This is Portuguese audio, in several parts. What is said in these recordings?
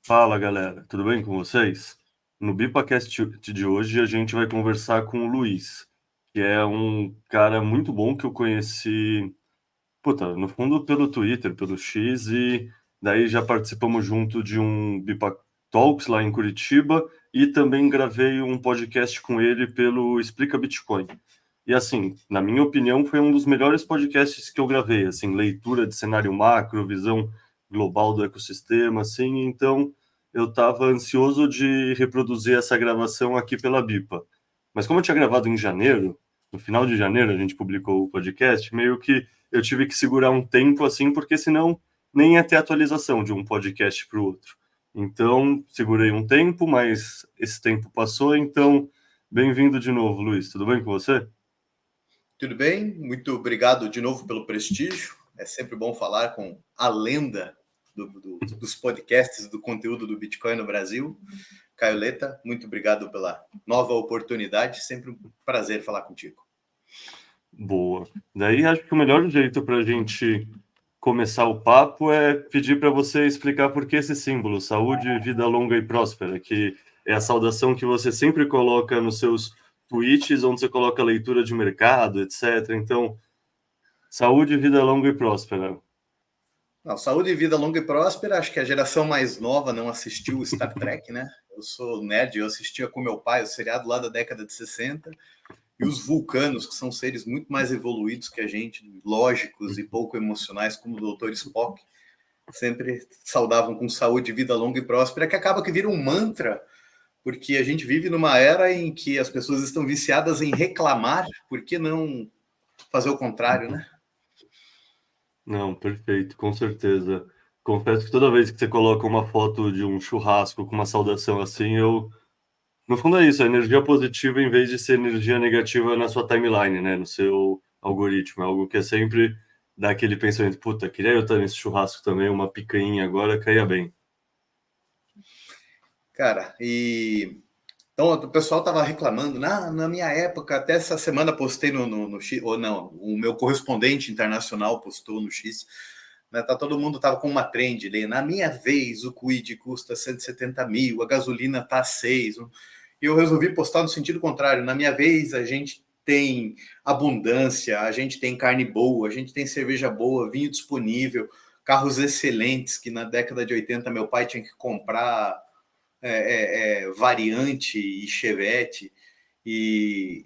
Fala galera, tudo bem com vocês? No BipaCast de hoje a gente vai conversar com o Luiz, que é um cara muito bom que eu conheci, puta, no fundo pelo Twitter, pelo X, e daí já participamos junto de um Bipa Talks lá em Curitiba e também gravei um podcast com ele pelo Explica Bitcoin. E assim, na minha opinião, foi um dos melhores podcasts que eu gravei, assim, leitura de cenário macro, visão global do ecossistema, assim, então eu estava ansioso de reproduzir essa gravação aqui pela Bipa. Mas como eu tinha gravado em janeiro, no final de janeiro a gente publicou o podcast, meio que eu tive que segurar um tempo assim, porque senão nem ia ter atualização de um podcast para o outro. Então, segurei um tempo, mas esse tempo passou, então bem-vindo de novo, Luiz. Tudo bem com você? Tudo bem? Muito obrigado de novo pelo prestígio. É sempre bom falar com a lenda dos podcasts, do conteúdo do Bitcoin no Brasil. Caio Leta, muito obrigado pela nova oportunidade. Sempre um prazer falar contigo. Boa. Daí acho que o melhor jeito para a gente começar o papo é pedir para você explicar por que esse símbolo, saúde, vida longa e próspera, que é a saudação que você sempre coloca nos seus tweets, onde você coloca leitura de mercado, etc. Então, saúde, vida longa e próspera. Não, saúde e vida longa e próspera. Acho que a geração mais nova não assistiu o Star Trek, né? Eu sou nerd, eu assistia com meu pai o seriado lá da década de 60. E os vulcanos, que são seres muito mais evoluídos que a gente, lógicos e pouco emocionais, como o Dr. Spock, sempre saudavam com saúde, vida longa e próspera, que acaba que vira um mantra, porque a gente vive numa era em que as pessoas estão viciadas em reclamar, por que não fazer o contrário, né? Não, perfeito, com certeza. Confesso que toda vez que você coloca uma foto de um churrasco com uma saudação assim, eu no fundo é isso, a energia positiva em vez de ser energia negativa na sua timeline, né, no seu algoritmo, é algo que é sempre dá aquele pensamento, puta, queria eu estar nesse churrasco também, uma picanha agora caía bem. Cara, e então o pessoal estava reclamando, na minha época, até essa semana postei no X, ou não, o meu correspondente internacional postou no X, né, todo mundo tava com uma trend ali, na minha vez o Kwid custa 170 mil, a gasolina tá 6, e eu resolvi postar no sentido contrário, na minha vez a gente tem abundância, a gente tem carne boa, a gente tem cerveja boa, vinho disponível, carros excelentes, que na década de 80 meu pai tinha que comprar Variante e Chevette, e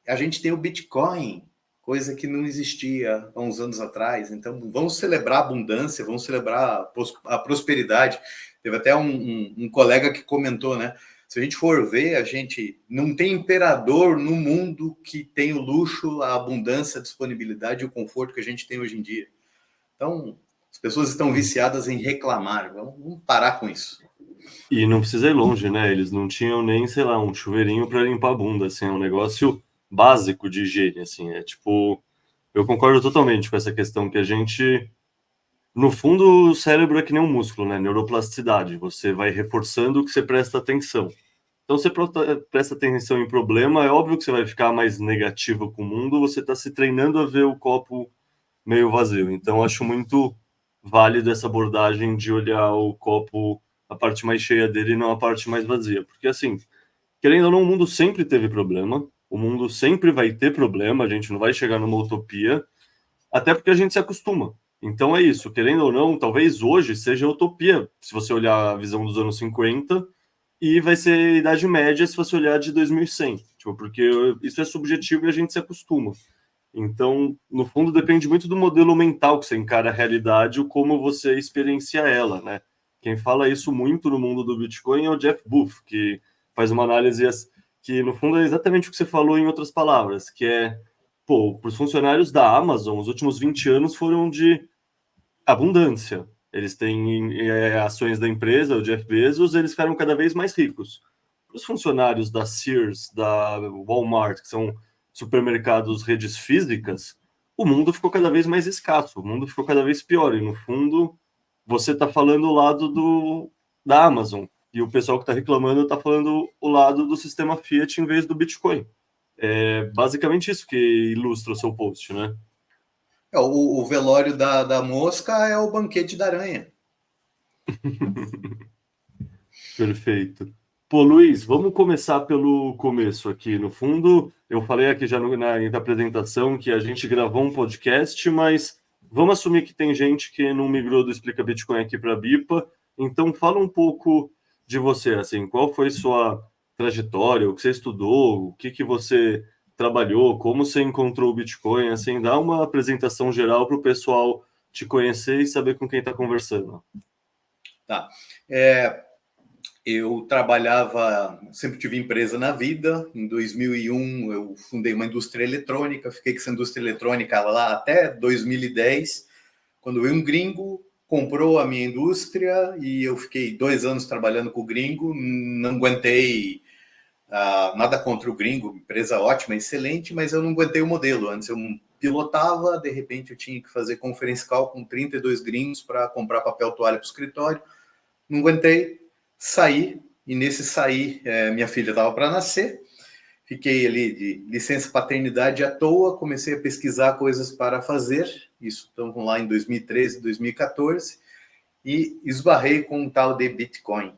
a gente tem o Bitcoin, coisa que não existia há uns anos atrás. Então, vamos celebrar a abundância, vamos celebrar a prosperidade. Teve até um colega que comentou, né? Se a gente for ver, a gente não tem imperador no mundo que tem o luxo, a abundância, a disponibilidade e o conforto que a gente tem hoje em dia. Então, as pessoas estão viciadas em reclamar. Vamos parar com isso. E não precisa ir longe, né, eles não tinham nem, sei lá, um chuveirinho para limpar a bunda, assim, é um negócio básico de higiene, assim, é tipo, eu concordo totalmente com essa questão que a gente no fundo, o cérebro é que nem um músculo, né? Neuroplasticidade. Você vai reforçando o que você presta atenção. Então, você presta atenção em problema, é óbvio que você vai ficar mais negativo com o mundo, você está se treinando a ver o copo meio vazio. Então, acho muito válido essa abordagem de olhar o copo, a parte mais cheia dele, e não a parte mais vazia. Porque, assim, querendo ou não, o mundo sempre teve problema, o mundo sempre vai ter problema, a gente não vai chegar numa utopia, até porque a gente se acostuma. Então é isso, querendo ou não, talvez hoje seja utopia, se você olhar a visão dos anos 50, e vai ser Idade Média se você olhar de 2100, tipo, porque isso é subjetivo e a gente se acostuma. Então, no fundo, depende muito do modelo mental que você encara a realidade, o como você experiencia ela, né? Quem fala isso muito no mundo do Bitcoin é o Jeff Booth, que faz uma análise que, no fundo, é exatamente o que você falou em outras palavras, que é, pô, para os funcionários da Amazon, os últimos 20 anos foram de abundância. Eles têm ações da empresa, o Jeff Bezos, eles ficaram cada vez mais ricos. Os funcionários da Sears, da Walmart, que são supermercados, redes físicas, o mundo ficou cada vez mais escasso, o mundo ficou cada vez pior. E no fundo, você está falando o lado da Amazon, e o pessoal que está reclamando está falando o lado do sistema Fiat em vez do Bitcoin. É basicamente isso que ilustra o seu post, né? O velório da mosca é o banquete da aranha. Perfeito. Pô, Luiz, vamos começar pelo começo aqui. No fundo, eu falei aqui já na apresentação que a gente gravou um podcast, mas vamos assumir que tem gente que não migrou do Explica Bitcoin aqui para a BIPA. Então, fala um pouco de você, assim, qual foi sua trajetória, o que você estudou, o que que você trabalhou, como você encontrou o Bitcoin, assim, dá uma apresentação geral para o pessoal te conhecer e saber com quem está conversando. Tá. Eu trabalhava, sempre tive empresa na vida. Em 2001, eu fundei uma indústria eletrônica, fiquei com essa indústria eletrônica lá até 2010, quando veio um gringo, comprou a minha indústria e eu fiquei 2 anos trabalhando com o gringo, não aguentei. Nada contra o gringo, empresa ótima, excelente, mas eu não aguentei o modelo. Antes eu pilotava, de repente eu tinha que fazer conference call com 32 gringos para comprar papel toalha para o escritório. Não aguentei, saí, e nesse sair, minha filha estava para nascer, fiquei ali de licença paternidade à toa, comecei a pesquisar coisas para fazer, isso estamos lá em 2013, 2014, e esbarrei com um tal de Bitcoin.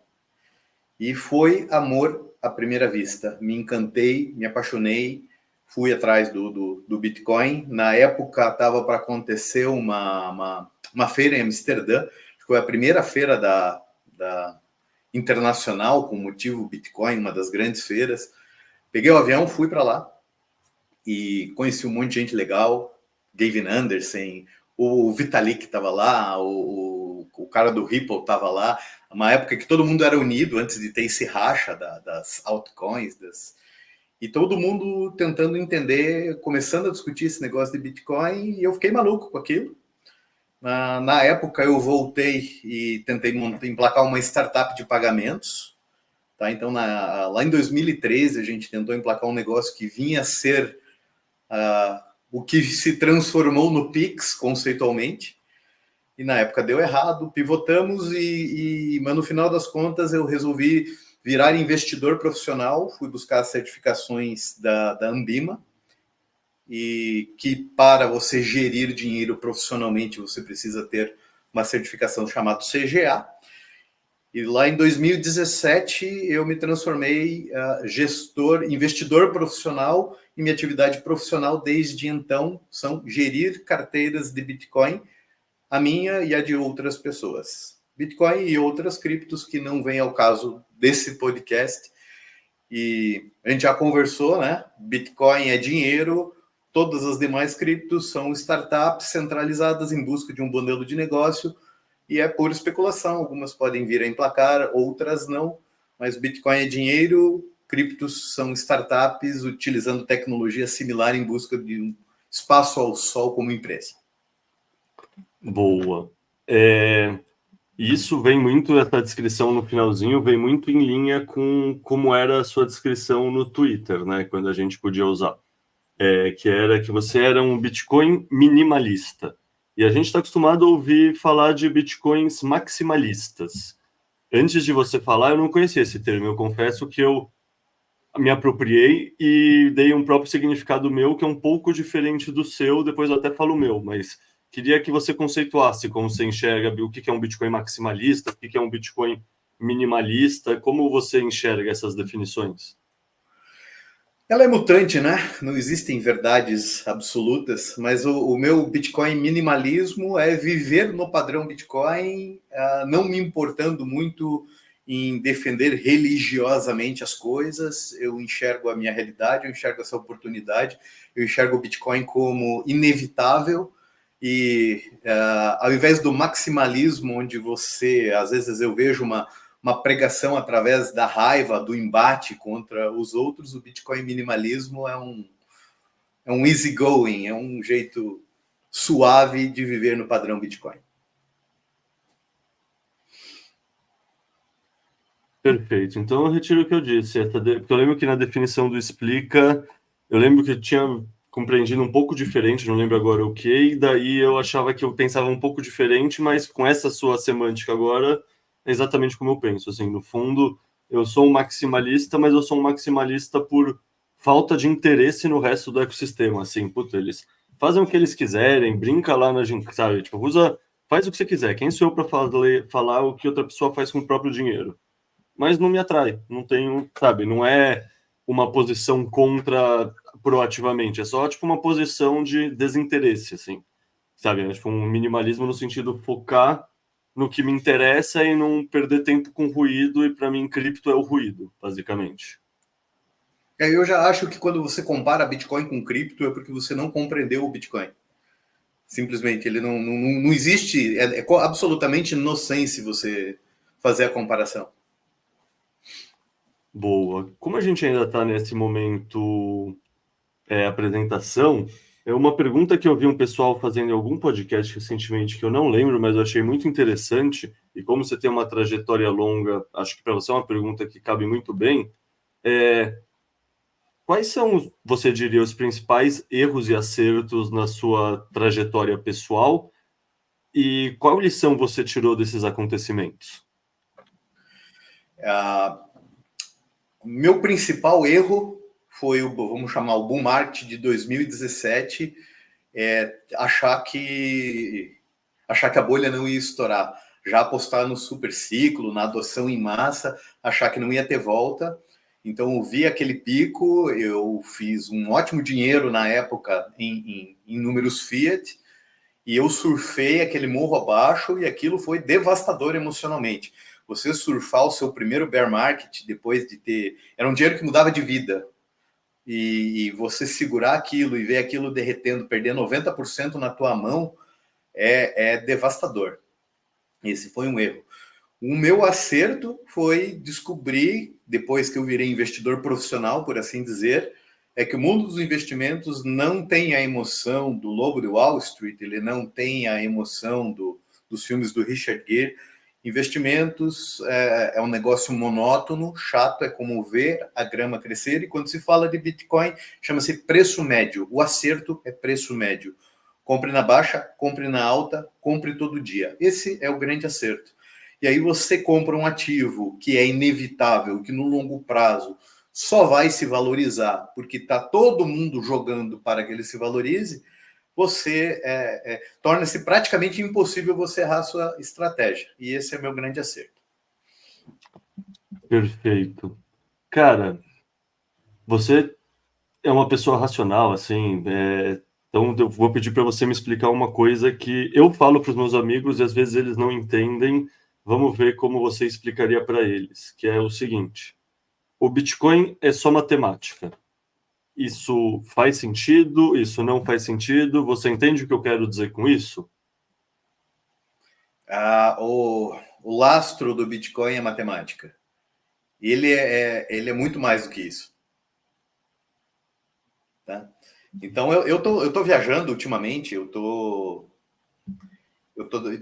E foi amor à primeira vista. Me encantei, me apaixonei, fui atrás do Bitcoin. Na época estava para acontecer uma feira em Amsterdã, foi a primeira feira da internacional com motivo Bitcoin, uma das grandes feiras. Peguei o avião, fui para lá e conheci um monte de gente legal, Gavin Anderson, o Vitalik estava lá, o cara do Ripple estava lá, uma época que todo mundo era unido antes de ter esse racha das altcoins, e todo mundo tentando entender, começando a discutir esse negócio de Bitcoin, e eu fiquei maluco com aquilo. Na época eu voltei e tentei emplacar uma startup de pagamentos. Tá? Então, lá em 2013, a gente tentou emplacar um negócio que vinha a ser o que se transformou no Pix, conceitualmente. E na época deu errado, pivotamos, mas no final das contas eu resolvi virar investidor profissional, fui buscar as certificações da Ambima, e que para você gerir dinheiro profissionalmente você precisa ter uma certificação chamada CGA. E lá em 2017 eu me transformei investidor profissional, e minha atividade profissional desde então são gerir carteiras de Bitcoin, a minha e a de outras pessoas. Bitcoin e outras criptos que não vêm ao caso desse podcast. E a gente já conversou, né? Bitcoin é dinheiro, todas as demais criptos são startups centralizadas em busca de um modelo de negócio, e é pura especulação. Algumas podem vir a emplacar, outras não, mas Bitcoin é dinheiro, criptos são startups utilizando tecnologia similar em busca de um espaço ao sol como empresa. Boa. Isso vem muito, essa descrição no finalzinho, vem muito em linha com como era a sua descrição no Twitter, né? Quando a gente podia usar. Que era que você era um Bitcoin minimalista. E a gente está acostumado a ouvir falar de Bitcoins maximalistas. Antes de você falar, eu não conhecia esse termo. Eu confesso que eu me apropriei e dei um próprio significado meu, que é um pouco diferente do seu, depois eu até falo o meu, mas queria que você conceituasse como você enxerga o que é um Bitcoin maximalista, o que é um Bitcoin minimalista, como você enxerga essas definições? Ela é mutante, né? Não existem verdades absolutas, mas o meu Bitcoin minimalismo é viver no padrão Bitcoin, não me importando muito em defender religiosamente as coisas. Eu enxergo a minha realidade, eu enxergo essa oportunidade, eu enxergo o Bitcoin como inevitável, e ao invés do maximalismo, onde você, às vezes eu vejo uma pregação através da raiva, do embate contra os outros, o Bitcoin minimalismo é um easy going, é um jeito suave de viver no padrão Bitcoin. Perfeito. Então eu retiro o que eu disse. Porque eu lembro que na definição do Explica, eu lembro que eu tinha compreendido um pouco diferente, não lembro agora o que, e daí eu achava que eu pensava um pouco diferente, mas com essa sua semântica agora, é exatamente como eu penso. Assim, no fundo, eu sou um maximalista, mas eu sou um maximalista por falta de interesse no resto do ecossistema. Assim, puta, eles fazem o que eles quiserem, brinca lá na gente, sabe? Tipo, faz o que você quiser. Quem sou eu para falar o que outra pessoa faz com o próprio dinheiro? mas não me atrai. Não tenho, sabe, não é uma posição contra proativamente, é só tipo uma posição de desinteresse, assim, sabe? É tipo um minimalismo no sentido focar no que me interessa e não perder tempo com ruído, e para mim cripto é o ruído, basicamente. E aí eu já acho que quando você compara Bitcoin com cripto é porque você não compreendeu o Bitcoin. Simplesmente, ele não existe, é absolutamente nonsense você fazer a comparação. Boa. Como a gente ainda está nesse momento apresentação, é uma pergunta que eu vi um pessoal fazendo em algum podcast recentemente, que eu não lembro, mas eu achei muito interessante, e como você tem uma trajetória longa, acho que para você é uma pergunta que cabe muito bem. Quais são, você diria, os principais erros e acertos na sua trajetória pessoal, e qual lição você tirou desses acontecimentos? Meu principal erro foi vamos chamar, o bull market de 2017, achar que a bolha não ia estourar, já apostar no super ciclo, na adoção em massa, achar que não ia ter volta. Então, eu vi aquele pico, eu fiz um ótimo dinheiro na época em números Fiat, e eu surfei aquele morro abaixo, e aquilo foi devastador emocionalmente. Você surfar o seu primeiro bear market depois de ter... Era um dinheiro que mudava de vida. E você segurar aquilo e ver aquilo derretendo, perder 90% na tua mão, é devastador. Esse foi um erro. O meu acerto foi descobrir, depois que eu virei investidor profissional, por assim dizer, é que o mundo dos investimentos não tem a emoção do Lobo de Wall Street, ele não tem a emoção dos filmes do Richard Gere. Investimentos é um negócio monótono, chato, é como ver a grama crescer, e quando se fala de Bitcoin, chama-se preço médio. O acerto é preço médio. Compre na baixa, compre na alta, compre todo dia. Esse é o grande acerto. E aí você compra um ativo que é inevitável, que no longo prazo só vai se valorizar, porque está todo mundo jogando para que ele se valorize, você torna-se praticamente impossível você errar a sua estratégia. E esse é meu grande acerto. Perfeito. Cara, você é uma pessoa racional, assim, então eu vou pedir para você me explicar uma coisa que eu falo para os meus amigos e às vezes eles não entendem. Vamos ver como você explicaria para eles, que é o seguinte: o Bitcoin é só matemática. Isso faz sentido? Isso não faz sentido? Você entende o que eu quero dizer com isso? O lastro do Bitcoin é matemática. Ele é muito mais do que isso. Tá? Então, eu tô viajando ultimamente,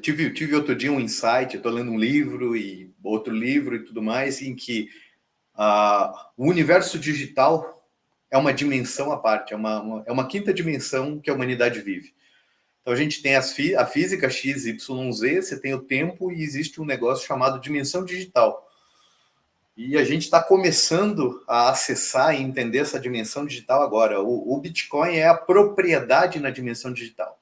tive outro dia um insight, eu tô lendo um livro e outro livro e tudo mais, em que o universo digital é uma dimensão à parte, é uma quinta dimensão que a humanidade vive. Então a gente tem a física X, Y, Z, você tem o tempo e existe um negócio chamado dimensão digital. E a gente está começando a acessar e entender essa dimensão digital agora. O Bitcoin é a propriedade na dimensão digital.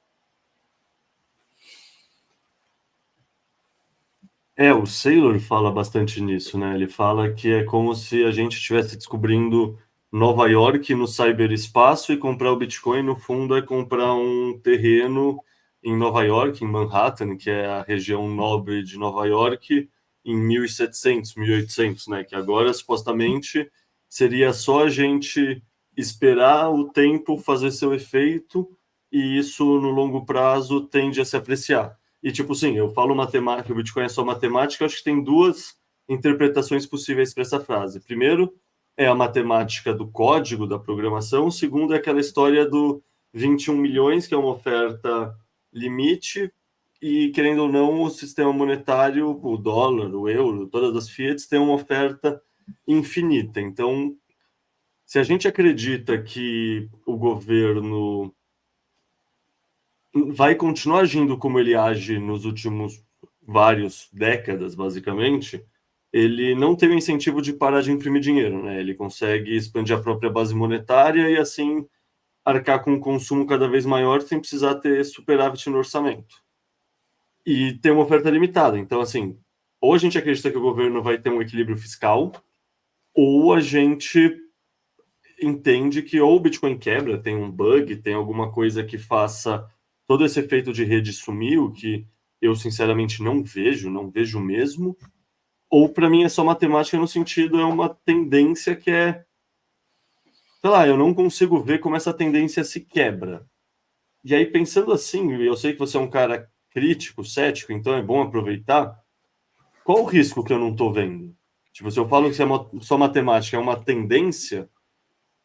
O Saylor fala bastante nisso, né? Ele fala que é como se a gente estivesse descobrindo Nova York no cyberespaço, e comprar o Bitcoin, no fundo, é comprar um terreno em Nova York, em Manhattan, que é a região nobre de Nova York, em 1700, 1800, né? Que agora, supostamente, seria só a gente esperar o tempo fazer seu efeito, e isso, no longo prazo, tende a se apreciar. E, tipo, sim, eu falo matemática, o Bitcoin é só matemática, acho que tem duas interpretações possíveis para essa frase. Primeiro, é a matemática do código da programação. O segundo é aquela história do 21 milhões, que é uma oferta limite, e, querendo ou não, o sistema monetário, o dólar, o euro, todas as fiats têm uma oferta infinita. Então, se a gente acredita que o governo vai continuar agindo como ele age nos últimos vários décadas, basicamente, ele não tem o incentivo de parar de imprimir dinheiro, né? Ele consegue expandir a própria base monetária e assim arcar com um consumo cada vez maior sem precisar ter superávit no orçamento. E tem uma oferta limitada. Então, assim, ou a gente acredita que o governo vai ter um equilíbrio fiscal, ou a gente entende que ou o Bitcoin quebra, tem um bug, tem alguma coisa que faça todo esse efeito de rede sumir, o que eu sinceramente não vejo mesmo, ou para mim é só matemática no sentido, é uma tendência que é, sei lá, eu não consigo ver como essa tendência se quebra. E aí, pensando assim, eu sei que você é um cara crítico, cético, então é bom aproveitar. Qual o risco que eu não estou vendo? Tipo, se eu falo que isso é só matemática, é uma tendência,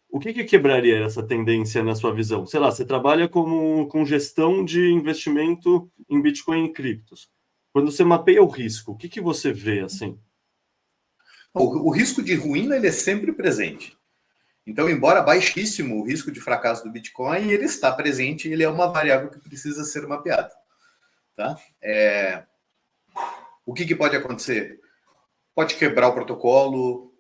o que que quebraria essa tendência na sua visão? Sei lá, você trabalha com gestão de investimento em Bitcoin e criptos. Quando você mapeia o risco, o que que você vê assim? O risco de ruína ele é sempre presente. Então, embora baixíssimo o risco de fracasso do Bitcoin, ele está presente, ele é uma variável que precisa ser mapeada. Tá? O que pode acontecer? Pode quebrar o protocolo.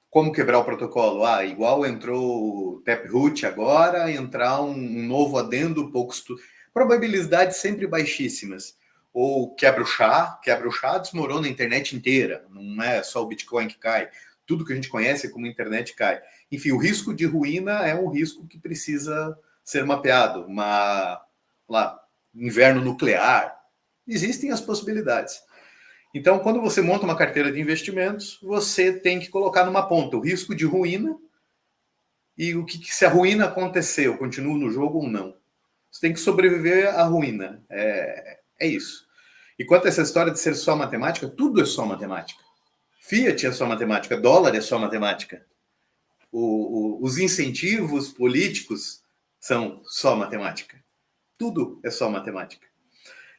Como quebrar o protocolo? Igual entrou o Taproot agora, entrar um novo adendo, poucos. Probabilidades sempre baixíssimas. Ou quebra o chá desmorona a internet inteira. Não é só o Bitcoin que cai. Tudo que a gente conhece como internet cai. Enfim, o risco de ruína é um risco que precisa ser mapeado. Inverno nuclear. Existem as possibilidades. Então, quando você monta uma carteira de investimentos, você tem que colocar numa ponta o risco de ruína e o que se a ruína acontecer, eu continuo no jogo ou não. Você tem que sobreviver à ruína. É isso. E quanto a essa história de ser só matemática, tudo é só matemática. Fiat é só matemática, dólar é só matemática. Os incentivos políticos são só matemática. Tudo é só matemática.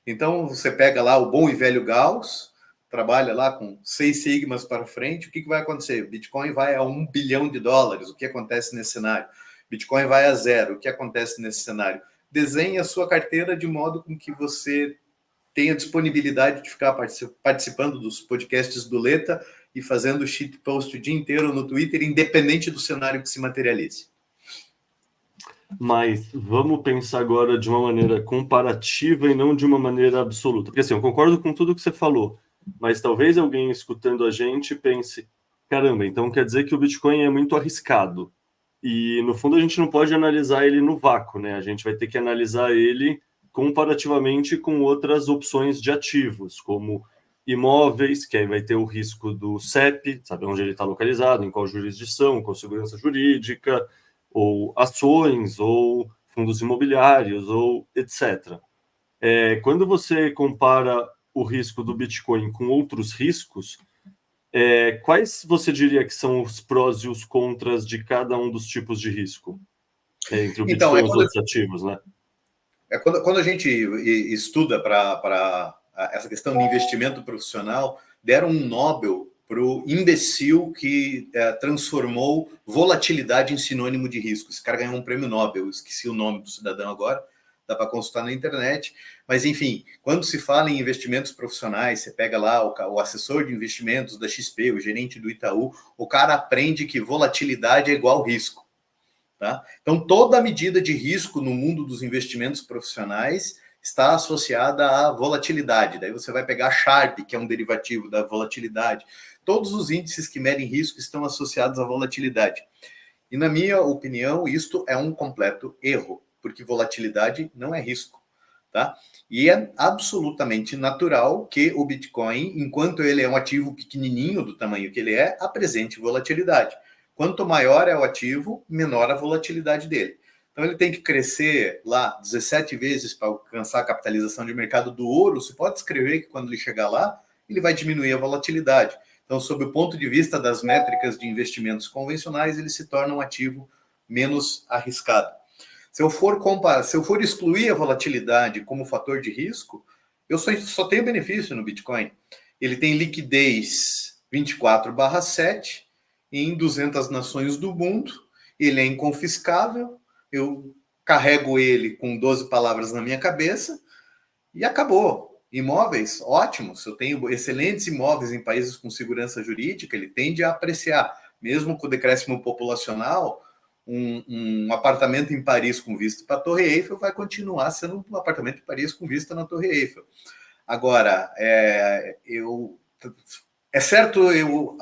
Então, você pega lá o bom e velho Gauss, trabalha lá com 6 sigmas para frente, o que vai acontecer? Bitcoin vai a $1 bilhão, o que acontece nesse cenário? Bitcoin vai a zero, o que acontece nesse cenário? Desenhe a sua carteira de modo com que você tenha disponibilidade de ficar participando dos podcasts do Leta e fazendo shitpost o dia inteiro no Twitter, independente do cenário que se materialize. Mas vamos pensar agora de uma maneira comparativa e não de uma maneira absoluta. Porque assim, eu concordo com tudo que você falou, mas talvez alguém escutando a gente pense: caramba, então quer dizer que o Bitcoin é muito arriscado. E no fundo a gente não pode analisar ele no vácuo, né? A gente vai ter que analisar ele comparativamente com outras opções de ativos, como imóveis, que aí vai ter o risco do CEP, saber onde ele está localizado, em qual jurisdição, com segurança jurídica, ou ações, ou fundos imobiliários, ou etc. Quando você compara o risco do Bitcoin com outros riscos, quais você diria que são os prós e os contras de cada um dos tipos de risco? Entre o Então, Bitcoin e os outros ativos, né? quando a gente estuda para essa questão de investimento profissional, deram um Nobel para o imbecil que transformou volatilidade em sinônimo de risco. Esse cara ganhou um prêmio Nobel, esqueci o nome do cidadão agora, dá para consultar na internet. Mas, enfim, quando se fala em investimentos profissionais, você pega lá o assessor de investimentos da XP, o gerente do Itaú, o cara aprende que volatilidade é igual risco. Tá? Então, toda a medida de risco no mundo dos investimentos profissionais está associada à volatilidade. Daí você vai pegar a Sharpe, que é um derivativo da volatilidade. Todos os índices que medem risco estão associados à volatilidade. E, na minha opinião, isto é um completo erro, porque volatilidade não é risco. Tá? E é absolutamente natural que o Bitcoin, enquanto ele é um ativo pequenininho do tamanho que ele é, apresente volatilidade. Quanto maior é o ativo, menor a volatilidade dele. Então ele tem que crescer lá 17 vezes para alcançar a capitalização de mercado do ouro. Você pode escrever que quando ele chegar lá, ele vai diminuir a volatilidade. Então, sob o ponto de vista das métricas de investimentos convencionais, ele se torna um ativo menos arriscado. Se eu for excluir a volatilidade como fator de risco, eu só tenho benefício no Bitcoin. Ele tem liquidez 24/7 em 200 nações do mundo, ele é inconfiscável, eu carrego ele com 12 palavras na minha cabeça e acabou. Imóveis, ótimos, eu tenho excelentes imóveis em países com segurança jurídica, ele tende a apreciar, mesmo com o decréscimo populacional, um apartamento em Paris com vista para a Torre Eiffel vai continuar sendo um apartamento em Paris com vista na Torre Eiffel. Agora, é certo eu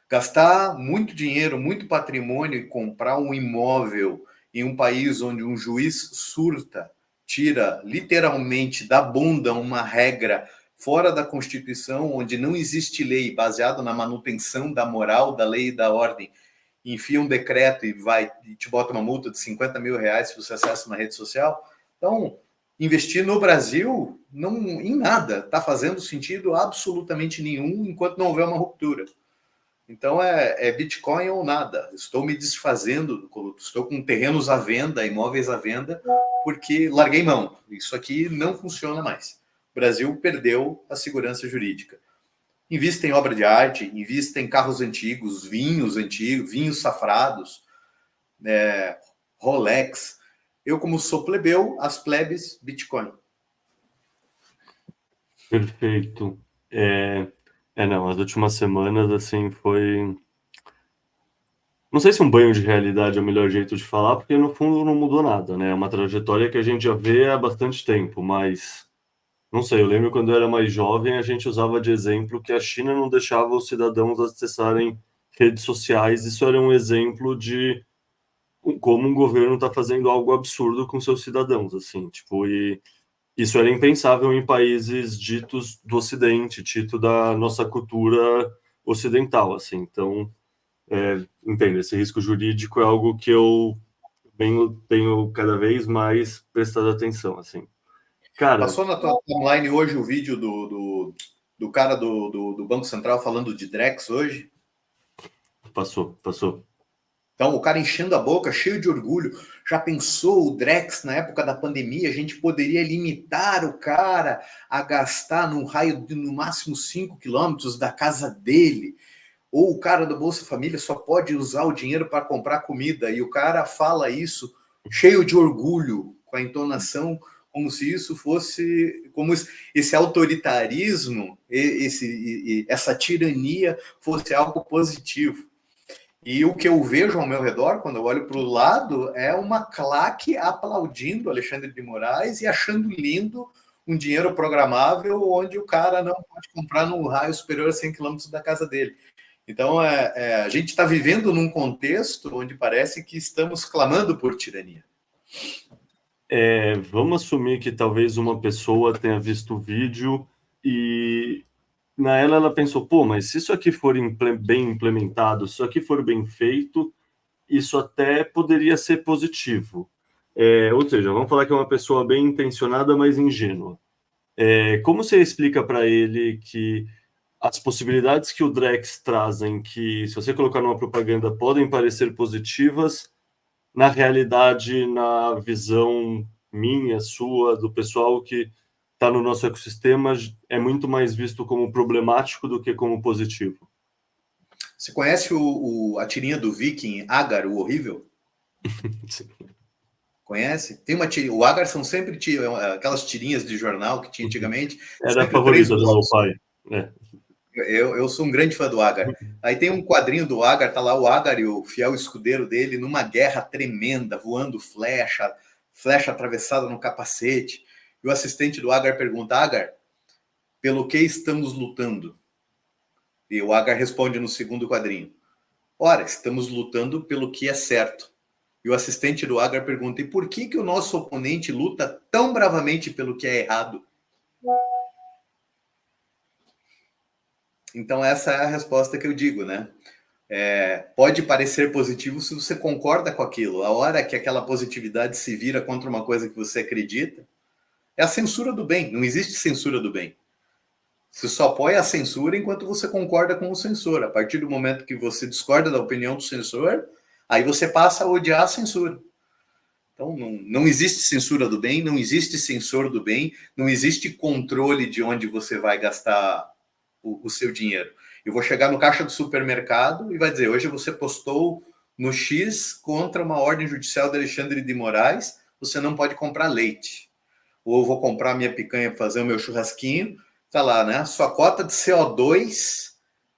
gastar muito dinheiro, muito patrimônio e comprar um imóvel em um país onde um juiz surta, tira literalmente da bunda uma regra fora da Constituição, onde não existe lei baseada na manutenção da moral, da lei e da ordem, enfia um decreto e te bota uma multa de 50 mil reais se você acessa uma rede social. Então, investir no Brasil não em nada está fazendo sentido absolutamente nenhum enquanto não houver uma ruptura. Então é Bitcoin ou nada. Estou me desfazendo, estou com terrenos à venda, imóveis à venda, porque larguei mão. Isso aqui não funciona mais. O Brasil perdeu a segurança jurídica. Invista em obra de arte, invista em carros antigos, vinhos safrados, Rolex. Eu, como sou plebeu, as plebes, Bitcoin. Perfeito. Não, as últimas semanas, assim, foi... Não sei se um banho de realidade é o melhor jeito de falar, porque no fundo não mudou nada, né? É uma trajetória que a gente já vê há bastante tempo, mas... Não sei, eu lembro quando eu era mais jovem, a gente usava de exemplo que a China não deixava os cidadãos acessarem redes sociais. Isso era um exemplo de como um governo está fazendo algo absurdo com seus cidadãos, assim, tipo, e isso era impensável em países ditos do Ocidente, dito da nossa cultura ocidental, assim. Então, entendo, esse risco jurídico é algo que eu tenho cada vez mais prestado atenção, assim. Cara, Passou na tua timeline hoje o vídeo do cara do Banco Central falando de Drex hoje? passou. Então, o cara enchendo a boca, cheio de orgulho. Já pensou o Drex na época da pandemia? A gente poderia limitar o cara a gastar num raio de no máximo 5 quilômetros da casa dele. Ou o cara do Bolsa Família só pode usar o dinheiro para comprar comida. E o cara fala isso cheio de orgulho, com a entonação como se isso fosse, como esse autoritarismo, essa tirania fosse algo positivo. E o que eu vejo ao meu redor, quando eu olho para o lado, é uma claque aplaudindo Alexandre de Moraes e achando lindo um dinheiro programável onde o cara não pode comprar num raio superior a 100 quilômetros da casa dele. Então, a gente está vivendo num contexto onde parece que estamos clamando por tirania. Vamos assumir que talvez uma pessoa tenha visto o vídeo e ela pensou, pô, mas se isso aqui for bem implementado, se isso aqui for bem feito, isso até poderia ser positivo. Ou seja, vamos falar que é uma pessoa bem intencionada, mas ingênua. Como você explica para ele que as possibilidades que o Drex trazem, que se você colocar numa propaganda podem parecer positivas, na realidade, na visão minha, sua, do pessoal que está no nosso ecossistema, é muito mais visto como problemático do que como positivo? Você conhece a tirinha do Viking, Agar, o horrível? Sim. Conhece? Tem uma tirinha. O Agar são sempre aquelas tirinhas de jornal que tinha antigamente, Era a sempre três favorita do meu blocos. pai. Eu sou um grande fã do Agar. Aí tem um quadrinho do Agar, tá lá o Agar e o fiel escudeiro dele numa guerra tremenda, voando flecha atravessada no capacete. E o assistente do Agar pergunta: Agar, pelo que estamos lutando? E o Agar responde no segundo quadrinho: ora, estamos lutando pelo que é certo. E o assistente do Agar pergunta: e por que o nosso oponente luta tão bravamente pelo que é errado? Então essa é a resposta que eu digo, né? Pode parecer positivo se você concorda com aquilo. A hora que aquela positividade se vira contra uma coisa que você acredita, é a censura do bem. Não existe censura do bem. Você só apoia a censura enquanto você concorda com o censor. A partir do momento que você discorda da opinião do censor, aí você passa a odiar a censura. Então, não existe censura do bem, não existe censor do bem, não existe controle de onde você vai gastar o seu dinheiro. Eu vou chegar no caixa do supermercado e vai dizer: hoje você postou no X contra uma ordem judicial de Alexandre de Moraes, você não pode comprar leite. Ou eu vou comprar minha picanha para fazer o meu churrasquinho, tá lá, né? Sua cota de CO2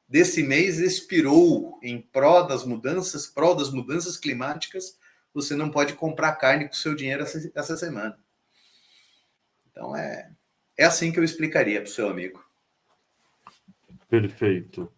desse mês expirou em prol das mudanças climáticas, você não pode comprar carne com seu dinheiro essa semana. Então É assim que eu explicaria para o seu amigo. Perfeito.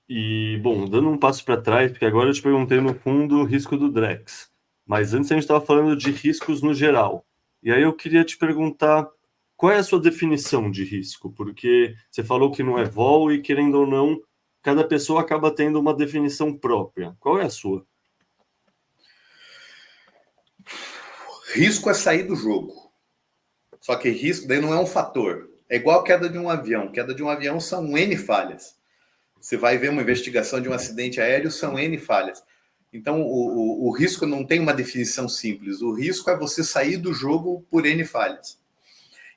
E, bom, dando um passo para trás, porque agora eu te perguntei no fundo o risco do Drex, mas antes a gente estava falando de riscos no geral. E aí eu queria te perguntar qual é a sua definição de risco, porque você falou que não é vol e, querendo ou não, cada pessoa acaba tendo uma definição própria. Qual é a sua? Risco é sair do jogo. Só que risco daí não é um fator. É igual a queda de um avião. Queda de um avião são N falhas. Você vai ver uma investigação de um acidente aéreo, são N falhas. Então, o risco não tem uma definição simples. O risco é você sair do jogo por N falhas.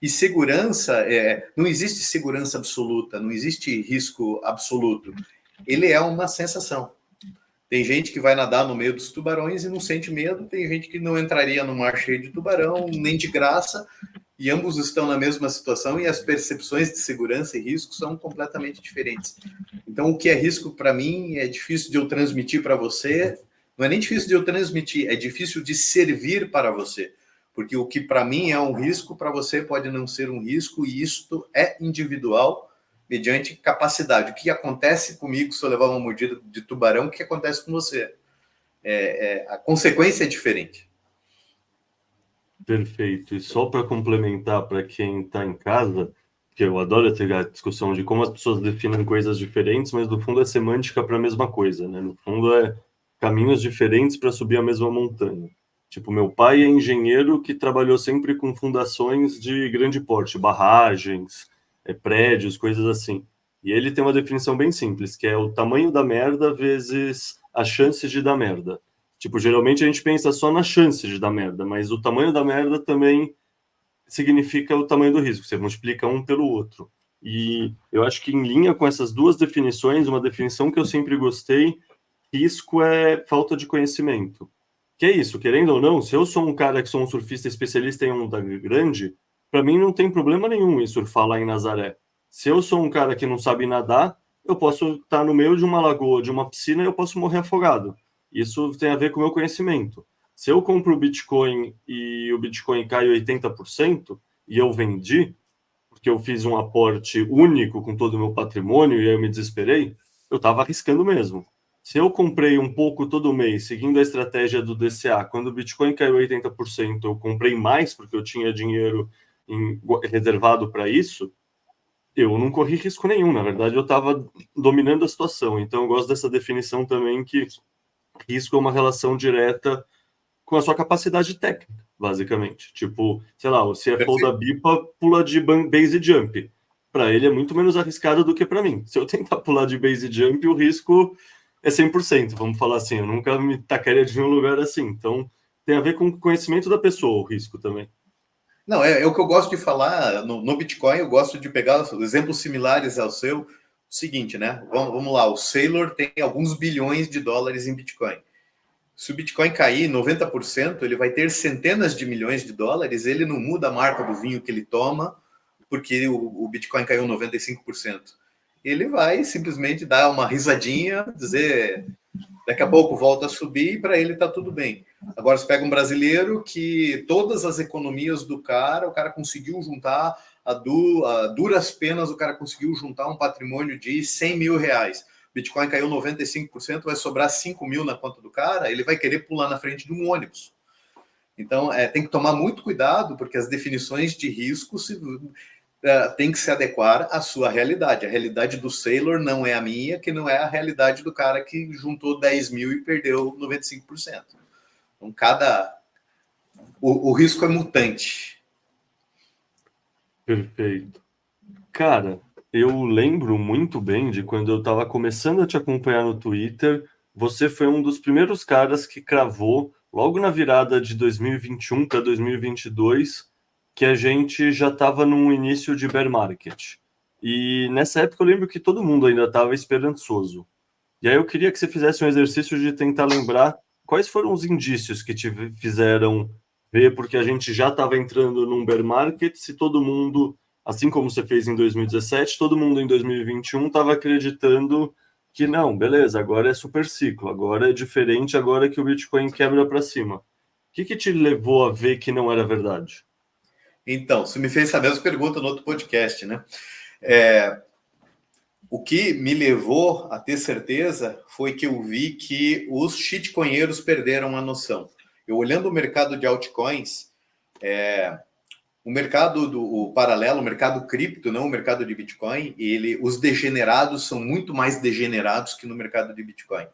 E segurança, não existe segurança absoluta, não existe risco absoluto. Ele é uma sensação. Tem gente que vai nadar no meio dos tubarões e não sente medo, tem gente que não entraria no mar cheio de tubarão, nem de graça, e ambos estão na mesma situação e as percepções de segurança e risco são completamente diferentes. Então, o que é risco para mim é difícil de eu transmitir para você, não é nem difícil de eu transmitir, é difícil de servir para você. Porque o que para mim é um risco, para você pode não ser um risco, e isto é individual mediante capacidade. O que acontece comigo se eu levar uma mordida de tubarão, o que acontece com você? A consequência é diferente. Perfeito. E só para complementar para quem está em casa, que eu adoro ter a discussão de como as pessoas definem coisas diferentes, mas no fundo é semântica para a mesma coisa, né? No fundo é caminhos diferentes para subir a mesma montanha. Tipo, meu pai é engenheiro que trabalhou sempre com fundações de grande porte, barragens, prédios, coisas assim. E ele tem uma definição bem simples, que é o tamanho da merda vezes as chances de dar merda. Tipo, geralmente a gente pensa só na chance de dar merda, mas o tamanho da merda também significa o tamanho do risco, você multiplica um pelo outro. E eu acho que em linha com essas duas definições, uma definição que eu sempre gostei, risco é falta de conhecimento. Que é isso, querendo ou não, se eu sou um cara que sou um surfista especialista em onda grande, para mim não tem problema nenhum em surfar lá em Nazaré. Se eu sou um cara que não sabe nadar, eu posso estar no meio de uma lagoa, de uma piscina, e eu posso morrer afogado. Isso tem a ver com o meu conhecimento. Se eu compro o Bitcoin e o Bitcoin cai 80% e eu vendi, porque eu fiz um aporte único com todo o meu patrimônio e aí eu me desesperei, eu estava arriscando mesmo. Se eu comprei um pouco todo mês, seguindo a estratégia do DCA, quando o Bitcoin caiu 80%, eu comprei mais porque eu tinha dinheiro reservado para isso, eu não corri risco nenhum. Na verdade, eu estava dominando a situação. Então, eu gosto dessa definição também que risco é uma relação direta com a sua capacidade técnica, basicamente. Tipo, sei lá, o CFO da Perfeito. BIPA pula de base jump. Para ele é muito menos arriscado do que para mim. Se eu tentar pular de base jump, o risco é 100%, vamos falar assim. Eu nunca me tacaria de um lugar assim. Então, tem a ver com o conhecimento da pessoa, o risco também. Não, é o que eu gosto de falar no Bitcoin, eu gosto de pegar exemplos similares ao seu. O seguinte, né? Vamos lá, o Saylor tem alguns bilhões de dólares em Bitcoin. Se o Bitcoin cair 90%, ele vai ter centenas de milhões de dólares, ele não muda a marca do vinho que ele toma, porque o Bitcoin caiu 95%. Ele vai simplesmente dar uma risadinha, dizer daqui a pouco volta a subir e para ele está tudo bem. Agora você pega um brasileiro que todas as economias do cara, o cara conseguiu juntar, a duras penas, o cara conseguiu juntar um patrimônio de 100 mil reais. Bitcoin caiu 95%, vai sobrar 5 mil na conta do cara, ele vai querer pular na frente de um ônibus. Então, tem que tomar muito cuidado, porque as definições de risco tem que se adequar à sua realidade. A realidade do Sailor não é a minha, que não é a realidade do cara que juntou 10 mil e perdeu 95%. Então, o risco é mutante. Perfeito. Cara, eu lembro muito bem de quando eu estava começando a te acompanhar no Twitter. Você foi um dos primeiros caras que cravou, logo na virada de 2021 para 2022, que a gente já estava num início de bear market. E nessa época eu lembro que todo mundo ainda estava esperançoso. E aí eu queria que você fizesse um exercício de tentar lembrar quais foram os indícios que te fizeram ver, porque a gente já estava entrando num bear market, se todo mundo, assim como você fez em 2017, todo mundo em 2021 estava acreditando que não, beleza, agora é super ciclo, agora é diferente, agora que o Bitcoin quebra para cima. O que te levou a ver que não era verdade? Então, você me fez essa mesma pergunta no outro podcast, né? O que me levou a ter certeza foi que eu vi que os shitcoinheiros perderam a noção. Eu olhando o mercado de altcoins, o mercado o paralelo, o mercado cripto, não o mercado de Bitcoin, os degenerados são muito mais degenerados que no mercado de Bitcoin.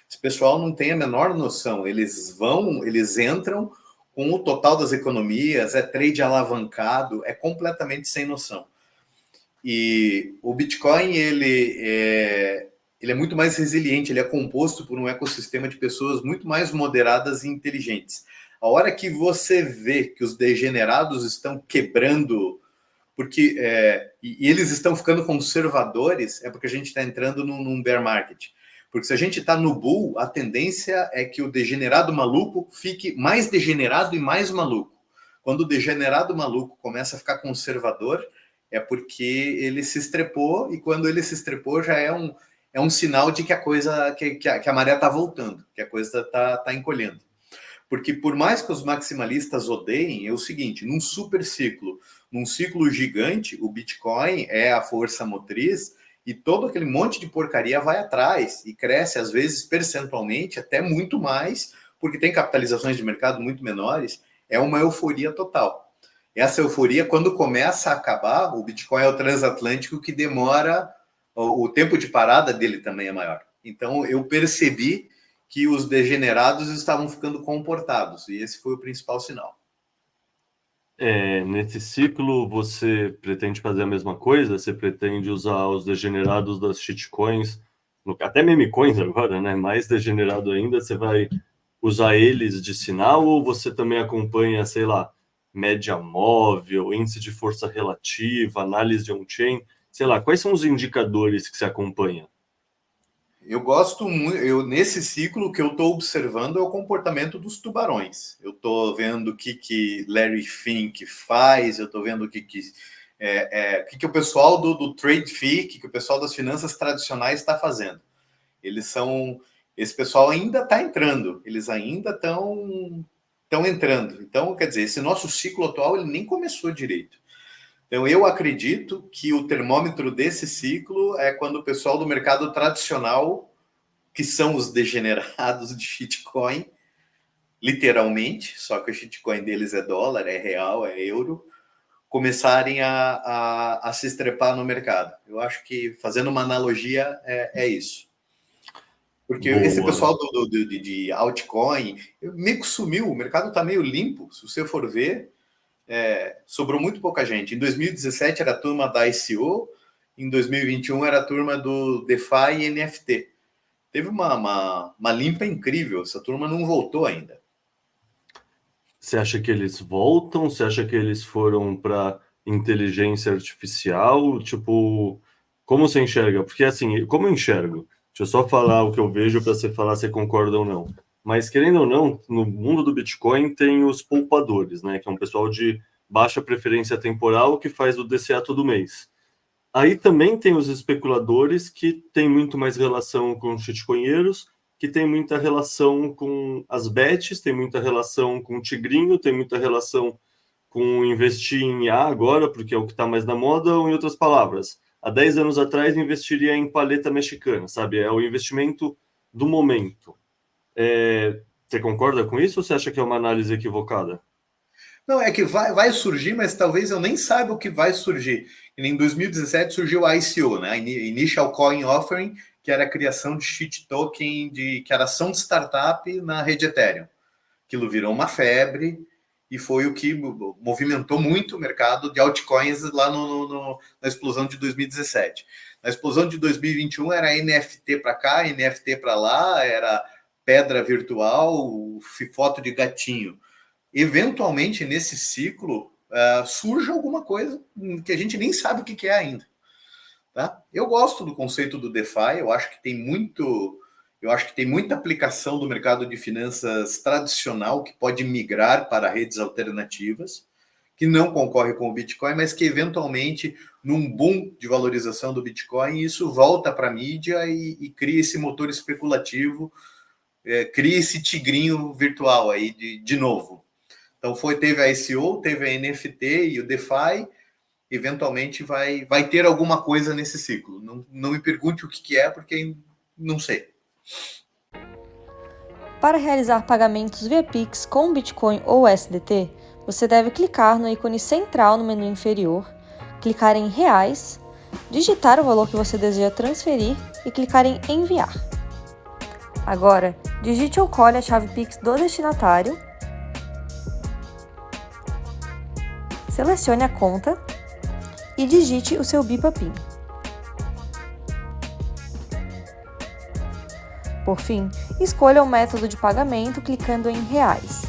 Esse pessoal não tem a menor noção. Eles entram com o total das economias, é trade alavancado, é completamente sem noção. E o Bitcoin, ele é muito mais resiliente, ele é composto por um ecossistema de pessoas muito mais moderadas e inteligentes. A hora que você vê que os degenerados estão quebrando, porque e eles estão ficando conservadores, é porque a gente está entrando num bear market. Porque se a gente está no bull, a tendência é que o degenerado maluco fique mais degenerado e mais maluco. Quando o degenerado maluco começa a ficar conservador, é porque ele se estrepou, e quando ele se estrepou já é um sinal de que a coisa, que a maré está voltando, que a coisa está encolhendo. Porque por mais que os maximalistas odeiem, é o seguinte, num super ciclo, num ciclo gigante, o Bitcoin é a força motriz e todo aquele monte de porcaria vai atrás e cresce, às vezes, percentualmente, até muito mais, porque tem capitalizações de mercado muito menores, é uma euforia total. Essa euforia, quando começa a acabar, o Bitcoin é o transatlântico que demora, o tempo de parada dele também é maior. Então, eu percebi que os degenerados estavam ficando comportados, e esse foi o principal sinal. Nesse ciclo, você pretende fazer a mesma coisa? Você pretende usar os degenerados das shitcoins, até memecoins agora, né? Mais degenerado ainda, você vai usar eles de sinal ou você também acompanha, sei lá, média móvel, índice de força relativa, análise de on-chain? Sei lá, quais são os indicadores que você acompanha? Eu gosto muito, nesse ciclo o que eu estou observando é o comportamento dos tubarões. Eu estou vendo o que Larry Fink faz, eu estou vendo o que o pessoal do trade fee, que o pessoal das finanças tradicionais está fazendo. Esse pessoal ainda está entrando, eles ainda estão entrando. Então, quer dizer, esse nosso ciclo atual ele nem começou direito. Então, eu acredito que o termômetro desse ciclo é quando o pessoal do mercado tradicional, que são os degenerados de shitcoin, literalmente, só que o shitcoin deles é dólar, é real, é euro, começarem a se estrepar no mercado. Eu acho que, fazendo uma analogia, é isso. Porque esse Boa. pessoal de altcoin meio que sumiu, o mercado está meio limpo, se você for ver. Sobrou muito pouca gente. Em 2017 era a turma da ICO, em 2021 era a turma do DeFi e NFT. Teve uma limpa incrível, essa turma não voltou ainda. Você acha que eles voltam? Você acha que eles foram para inteligência artificial? Tipo, como você enxerga? Porque assim, como eu enxergo? Deixa eu só falar o que eu vejo para você falar se concorda ou não. Mas querendo ou não, no mundo do Bitcoin tem os poupadores, né? Que é um pessoal de baixa preferência temporal que faz o DCA todo mês. Aí também tem os especuladores que têm muito mais relação com os shitcoinheiros, que tem muita relação com as bets, tem muita relação com o tigrinho, tem muita relação com investir em IA agora, porque é o que está mais na moda, ou em outras palavras, há 10 anos atrás investiria em paleta mexicana, sabe? É o investimento do momento. Você concorda com isso ou você acha que é uma análise equivocada? Não, é que vai surgir, mas talvez eu nem saiba o que vai surgir. Em 2017 surgiu a ICO, né? Initial Coin Offering, que era a criação de shit token, que era ação de startup na rede Ethereum. Aquilo virou uma febre e foi o que movimentou muito o mercado de altcoins lá na explosão de 2017. Na explosão de 2021 era NFT para cá, NFT para lá, era pedra virtual, foto de gatinho. Eventualmente, nesse ciclo, surge alguma coisa que a gente nem sabe o que é ainda. Tá? Eu gosto do conceito do DeFi, eu acho que tem muita aplicação do mercado de finanças tradicional que pode migrar para redes alternativas, que não concorre com o Bitcoin, mas que eventualmente, num boom de valorização do Bitcoin, isso volta para a mídia e cria esse motor especulativo, cria esse tigrinho virtual aí de novo. Então teve a ICO, teve a NFT e o DeFi, eventualmente vai ter alguma coisa nesse ciclo. Não me pergunte o que é, porque não sei. Para realizar pagamentos via Pix com Bitcoin ou USDT, você deve clicar no ícone central no menu inferior, clicar em Reais, digitar o valor que você deseja transferir e clicar em Enviar. Agora, digite ou colhe a chave Pix do destinatário, selecione a conta e digite o seu BIPA-PIN. Por fim, escolha o método de pagamento clicando em Reais.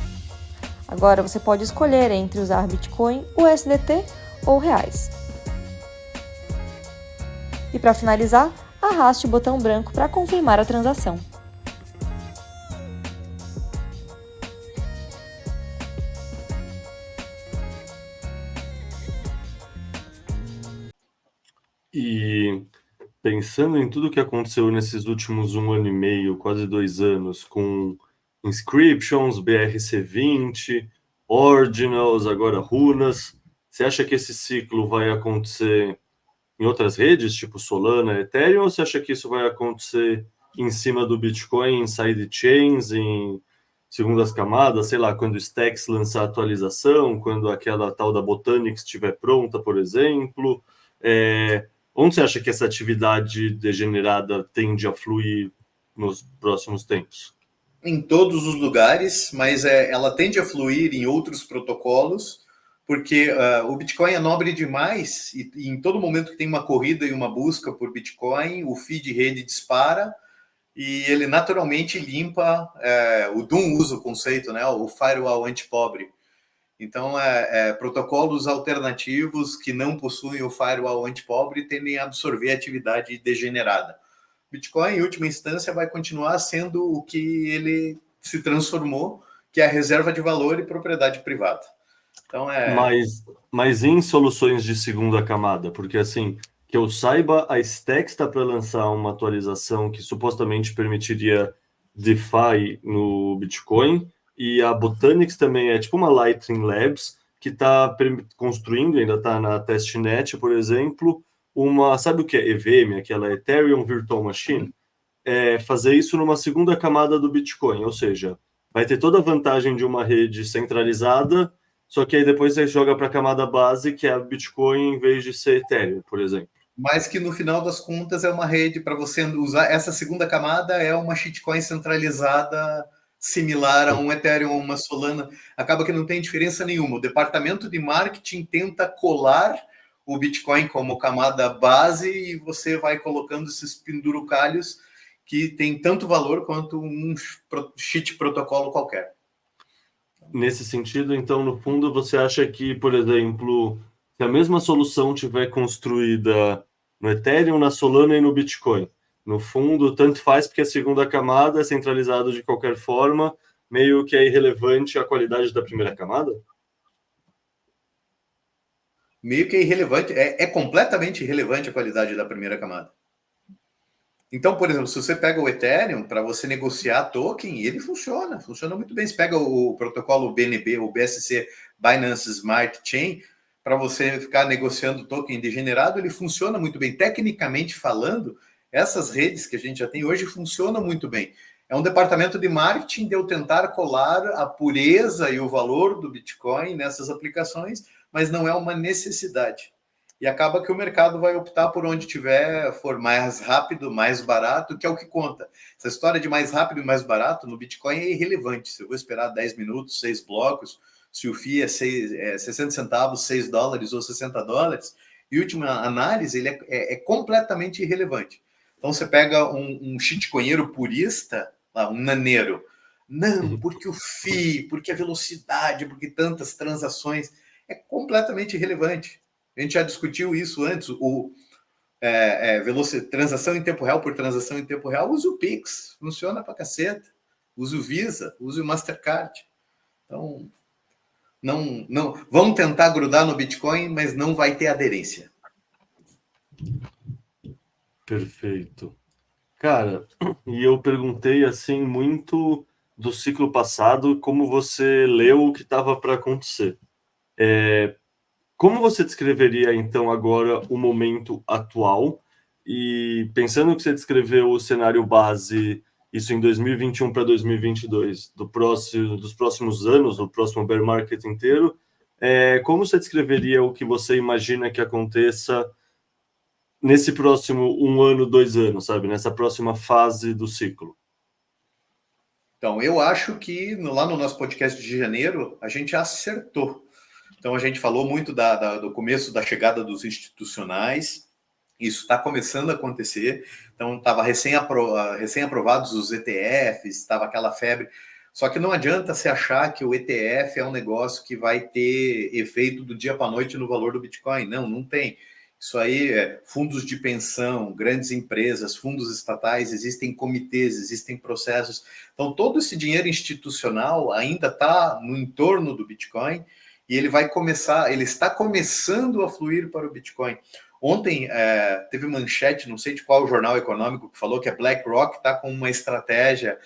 Agora você pode escolher entre usar Bitcoin, USDT ou Reais. E para finalizar, arraste o botão branco para confirmar a transação. E pensando em tudo que aconteceu nesses últimos 1 ano e meio, quase 2 anos, com inscriptions, BRC20, ordinals, agora runas, você acha que esse ciclo vai acontecer em outras redes, tipo Solana, Ethereum, ou você acha que isso vai acontecer em cima do Bitcoin, em sidechains, em segundas camadas, sei lá, quando o Stacks lançar a atualização, quando aquela tal da Botanics estiver pronta, por exemplo? Onde você acha que essa atividade degenerada tende a fluir nos próximos tempos? Em todos os lugares, mas ela tende a fluir em outros protocolos, porque o Bitcoin é nobre demais e em todo momento que tem uma corrida e uma busca por Bitcoin, o fee de rede dispara e ele naturalmente limpa. O Doom usa o conceito, né? O firewall anti-pobre. Então, protocolos alternativos que não possuem o firewall anti-pobre tendem a absorver a atividade degenerada. Bitcoin, em última instância, vai continuar sendo o que ele se transformou, que é a reserva de valor e propriedade privada. Então, Mas em soluções de segunda camada, porque assim, que eu saiba, a Stacks está para lançar uma atualização que supostamente permitiria DeFi no Bitcoin, e a Botanics também é tipo uma Lightning Labs que está construindo, ainda está na testnet, por exemplo, sabe o que é EVM, aquela Ethereum Virtual Machine? Fazer isso numa segunda camada do Bitcoin, ou seja, vai ter toda a vantagem de uma rede centralizada, só que aí depois você joga para a camada base, que é a Bitcoin, em vez de ser Ethereum, por exemplo. mas que no final das contas é uma rede para você usar. Essa segunda camada é uma shitcoin centralizada similar a um Ethereum ou uma Solana. Acaba que não tem diferença nenhuma. O departamento de marketing tenta colar o Bitcoin como camada base e você vai colocando esses pendurucalhos que tem tanto valor quanto um cheat protocolo qualquer. Nesse sentido, então, no fundo, você acha que, por exemplo, se a mesma solução tiver construída no Ethereum, na Solana e no Bitcoin, no fundo, tanto faz porque a segunda camada é centralizada de qualquer forma, meio que é irrelevante a qualidade da primeira camada? Meio que é irrelevante, é completamente irrelevante a qualidade da primeira camada. Então, por exemplo, se você pega o Ethereum para você negociar token, ele funciona muito bem. Você pega o protocolo BNB, o BSC, Binance Smart Chain, para você ficar negociando token degenerado, ele funciona muito bem. Tecnicamente falando, essas redes que a gente já tem hoje funcionam muito bem. É um departamento de marketing de eu tentar colar a pureza e o valor do Bitcoin nessas aplicações, mas não é uma necessidade. E acaba que o mercado vai optar por onde tiver, for mais rápido, mais barato, que é o que conta. Essa história de mais rápido e mais barato no Bitcoin é irrelevante. Se eu vou esperar 10 minutos, 6 blocos, se o FII é 60 centavos, 6 dólares ou 60 dólares, em última análise, ele é completamente irrelevante. Então, você pega um shitcoinheiro purista, um naneiro. Não, porque o FII, porque a velocidade, porque tantas transações, é completamente irrelevante. A gente já discutiu isso antes, transação em tempo real por transação em tempo real, usa o Pix, funciona pra caceta. Usa o Visa, usa o Mastercard. Então, não vão tentar grudar no Bitcoin, mas não vai ter aderência. Perfeito. Cara, e eu perguntei assim muito do ciclo passado, como você leu o que estava para acontecer. Como você descreveria, então, agora o momento atual? E pensando que você descreveu o cenário base, isso em 2021 para 2022, dos próximos anos, do próximo bear market inteiro, como você descreveria o que você imagina que aconteça nesse próximo 1 ano, 2 anos, sabe? Nessa próxima fase do ciclo? Então, eu acho que lá no nosso podcast de janeiro, a gente acertou. Então, a gente falou muito do começo da chegada dos institucionais. Isso está começando a acontecer. Então, estava recém-aprovados os ETFs, estava aquela febre. Só que não adianta se achar que o ETF é um negócio que vai ter efeito do dia para a noite no valor do Bitcoin. Não, não tem. Isso aí fundos de pensão, grandes empresas, fundos estatais, existem comitês, existem processos. Então, todo esse dinheiro institucional ainda está no entorno do Bitcoin e ele está começando a fluir para o Bitcoin. Ontem teve manchete, não sei de qual jornal econômico, que falou que a BlackRock está com uma estratégia,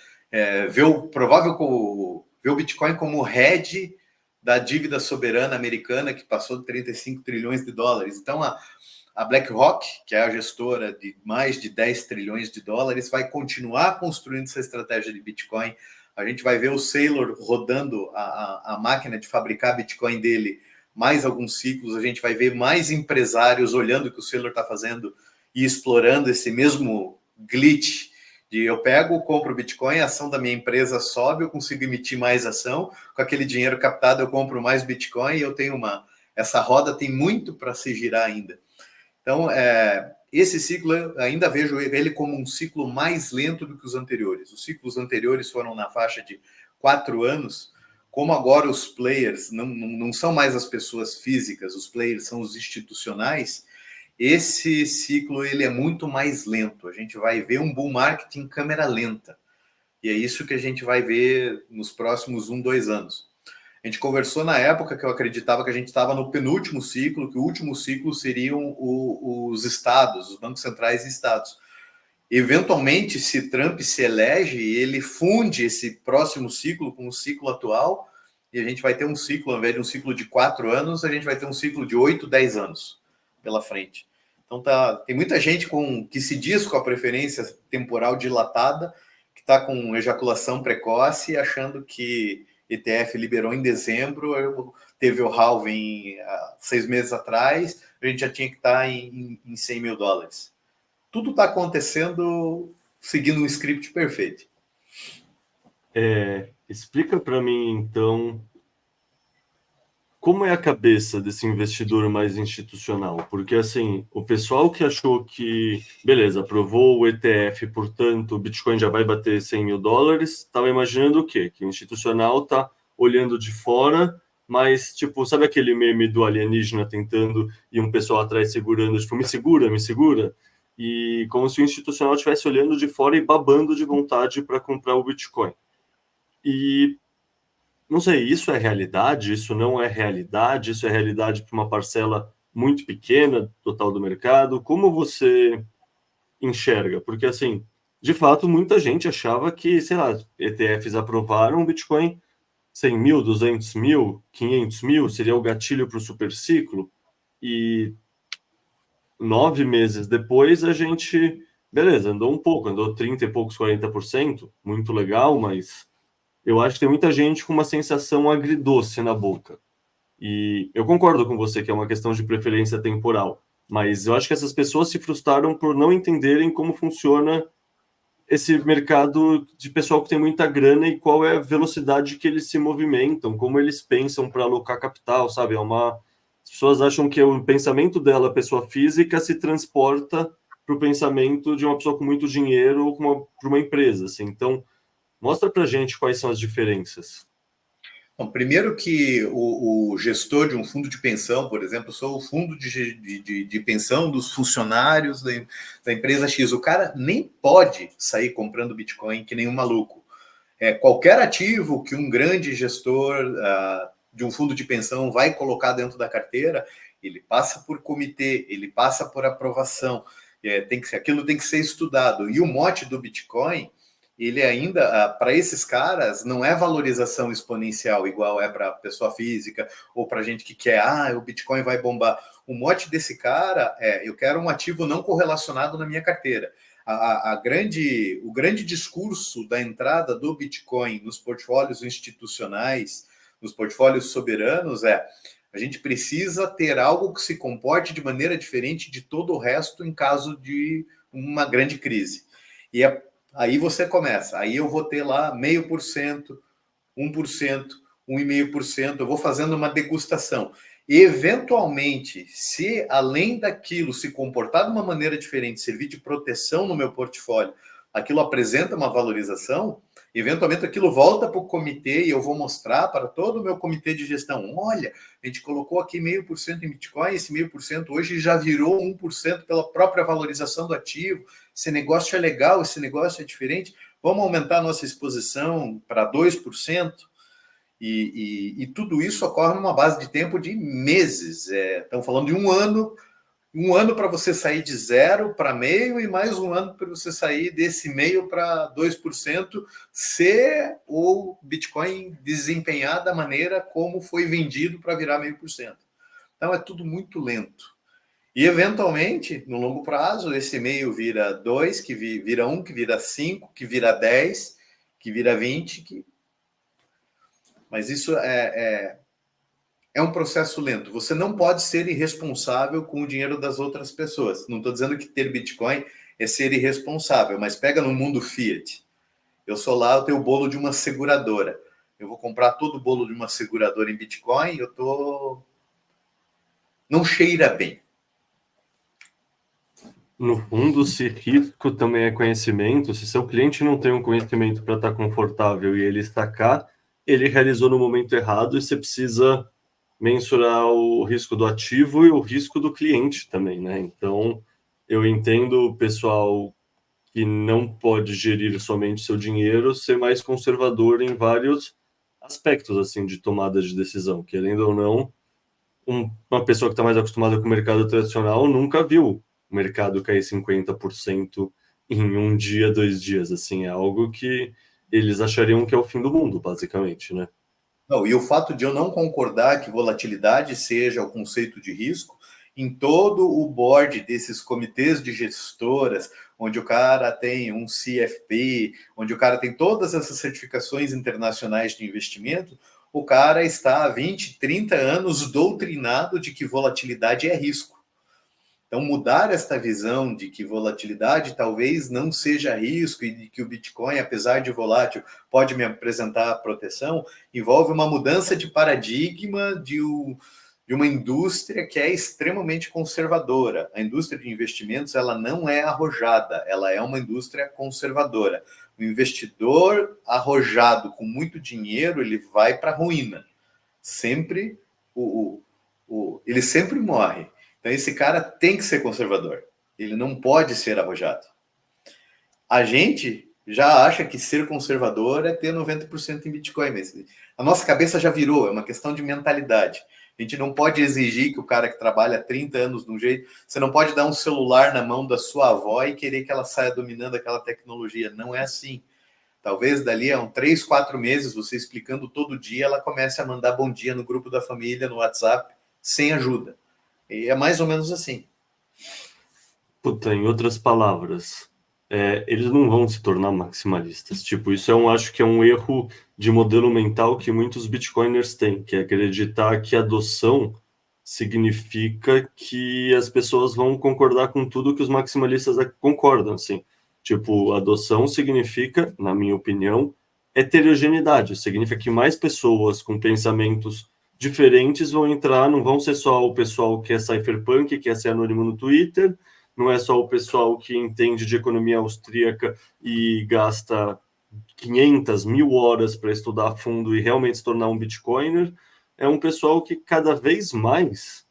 vê o Bitcoin como hedge da dívida soberana americana, que passou de 35 trilhões de dólares. Então, a BlackRock, que é a gestora de mais de 10 trilhões de dólares, vai continuar construindo essa estratégia de Bitcoin. A gente vai ver o Saylor rodando a máquina de fabricar Bitcoin dele mais alguns ciclos, a gente vai ver mais empresários olhando o que o Saylor está fazendo e explorando esse mesmo glitch de eu pego, compro Bitcoin, a ação da minha empresa sobe, eu consigo emitir mais ação, com aquele dinheiro captado eu compro mais Bitcoin e eu tenho essa roda tem muito para se girar ainda. Então, esse ciclo, eu ainda vejo ele como um ciclo mais lento do que os anteriores. Os ciclos anteriores foram na faixa de 4 anos, como agora os players não são mais as pessoas físicas, os players são os institucionais, esse ciclo ele é muito mais lento. A gente vai ver um bull market em câmera lenta. E é isso que a gente vai ver nos próximos 2 anos. A gente conversou na época que eu acreditava que a gente estava no penúltimo ciclo, que o último ciclo seriam os estados, os bancos centrais e estados. Eventualmente, se Trump se elege, ele funde esse próximo ciclo com o ciclo atual, e a gente vai ter um ciclo, ao invés de um ciclo de 4 anos, a gente vai ter um ciclo de 8, 10 anos pela frente. Então tem muita gente que se diz com a preferência temporal dilatada, que está com ejaculação precoce, achando que ETF liberou em dezembro, teve o halving 6 meses atrás, a gente já tinha que estar em 100 mil dólares. Tudo está acontecendo seguindo um script perfeito. Explica para mim, então, como é a cabeça desse investidor mais institucional? Porque, assim, o pessoal que achou que, beleza, aprovou o ETF, portanto, o Bitcoin já vai bater 100 mil dólares, estava imaginando o quê? Que o institucional está olhando de fora, mas, tipo, sabe aquele meme do alienígena tentando e um pessoal atrás segurando, tipo, me segura, me segura? E como se o institucional estivesse olhando de fora e babando de vontade para comprar o Bitcoin. E não sei, isso é realidade? Isso não é realidade? Isso é realidade para uma parcela muito pequena total do mercado? Como você enxerga? Porque, assim, de fato, muita gente achava que, sei lá, ETFs aprovaram o Bitcoin 100 mil, 200 mil, 500 mil, seria o gatilho para o superciclo. E 9 meses depois, a gente, beleza, andou um pouco, andou 30 e poucos, 40%, muito legal, mas eu acho que tem muita gente com uma sensação agridoce na boca. E eu concordo com você que é uma questão de preferência temporal, mas eu acho que essas pessoas se frustraram por não entenderem como funciona esse mercado de pessoal que tem muita grana e qual é a velocidade que eles se movimentam, como eles pensam para alocar capital, sabe? As pessoas acham que o pensamento dela, pessoa física, se transporta para o pensamento de uma pessoa com muito dinheiro ou para uma empresa, assim. Então, mostra para gente quais são as diferenças. Bom, primeiro que o gestor de um fundo de pensão, por exemplo, sou o fundo de pensão dos funcionários da empresa X. O cara nem pode sair comprando Bitcoin que nem um maluco. Qualquer ativo que um grande gestor de um fundo de pensão vai colocar dentro da carteira, ele passa por comitê, ele passa por aprovação. Aquilo tem que ser estudado. E o mote do Bitcoin ele ainda, para esses caras, não é valorização exponencial igual é para pessoa física ou para gente que quer, o Bitcoin vai bombar. O mote desse cara é, eu quero um ativo não correlacionado na minha carteira. O grande discurso da entrada do Bitcoin nos portfólios institucionais, nos portfólios soberanos a gente precisa ter algo que se comporte de maneira diferente de todo o resto em caso de uma grande crise. E aí você começa, aí eu vou ter lá 0,5%, 1%, 1,5%, eu vou fazendo uma degustação. E, eventualmente, se além daquilo se comportar de uma maneira diferente, servir de proteção no meu portfólio, aquilo apresenta uma valorização, eventualmente aquilo volta para o comitê e eu vou mostrar para todo o meu comitê de gestão, olha, a gente colocou aqui 0,5% em Bitcoin, esse 0,5% hoje já virou 1% pela própria valorização do ativo, esse negócio é legal, esse negócio é diferente, vamos aumentar a nossa exposição para 2%, e tudo isso ocorre numa base de tempo de meses. Estamos falando de um ano para você sair de 0 para meio e mais um ano para você sair desse meio para 2%, se o Bitcoin desempenhar da maneira como foi vendido para virar 0,5%. Então é tudo muito lento. E, eventualmente, no longo prazo, esse meio vira 2, que vira 1, que vira 5, que vira 10, que vira 20, Mas isso é um processo lento. Você não pode ser irresponsável com o dinheiro das outras pessoas. Não estou dizendo que ter Bitcoin é ser irresponsável, mas pega no mundo Fiat. Eu sou lá, eu tenho o bolo de uma seguradora. Eu vou comprar todo o bolo de uma seguradora em Bitcoin, não cheira bem. No fundo, se risco também é conhecimento, se seu cliente não tem um conhecimento para estar confortável e ele sacar, ele realizou no momento errado e você precisa mensurar o risco do ativo e o risco do cliente também, né? Então, eu entendo o pessoal que não pode gerir somente seu dinheiro, ser mais conservador em vários aspectos, assim, de tomada de decisão. Querendo ou não, uma pessoa que está mais acostumada com o mercado tradicional nunca viu o mercado cair 50% em um dia, 2 dias, assim, é algo que eles achariam que é o fim do mundo, basicamente, né? Não, e o fato de eu não concordar que volatilidade seja o conceito de risco, em todo o board desses comitês de gestoras, onde o cara tem um CFP, onde o cara tem todas essas certificações internacionais de investimento, o cara está há 20, 30 anos doutrinado de que volatilidade é risco. Então, mudar esta visão de que volatilidade talvez não seja risco e de que o Bitcoin, apesar de volátil, pode me apresentar proteção, envolve uma mudança de paradigma de uma indústria que é extremamente conservadora. A indústria de investimentos, ela não é arrojada, ela é uma indústria conservadora. O investidor arrojado com muito dinheiro, ele vai para a ruína. Sempre, ele sempre morre. Então, esse cara tem que ser conservador. Ele não pode ser arrojado. A gente já acha que ser conservador é ter 90% em Bitcoin. Mas a nossa cabeça já virou, é uma questão de mentalidade. A gente não pode exigir que o cara que trabalha 30 anos de um jeito... Você não pode dar um celular na mão da sua avó e querer que ela saia dominando aquela tecnologia. Não é assim. Talvez dali a 3, 4 meses, você explicando todo dia, ela comece a mandar bom dia no grupo da família, no WhatsApp, sem ajuda. E é mais ou menos assim. Puta, em outras palavras, eles não vão se tornar maximalistas. Tipo, isso acho que é um erro de modelo mental que muitos bitcoiners têm, que é acreditar que adoção significa que as pessoas vão concordar com tudo que os maximalistas concordam, assim. Tipo, adoção significa, na minha opinião, heterogeneidade. Significa que mais pessoas com pensamentos diferentes vão entrar, não vão ser só o pessoal que é cypherpunk, que quer ser anônimo no Twitter, não é só o pessoal que entende de economia austríaca e gasta 500 mil horas para estudar a fundo e realmente se tornar um bitcoiner, é um pessoal que cada vez mais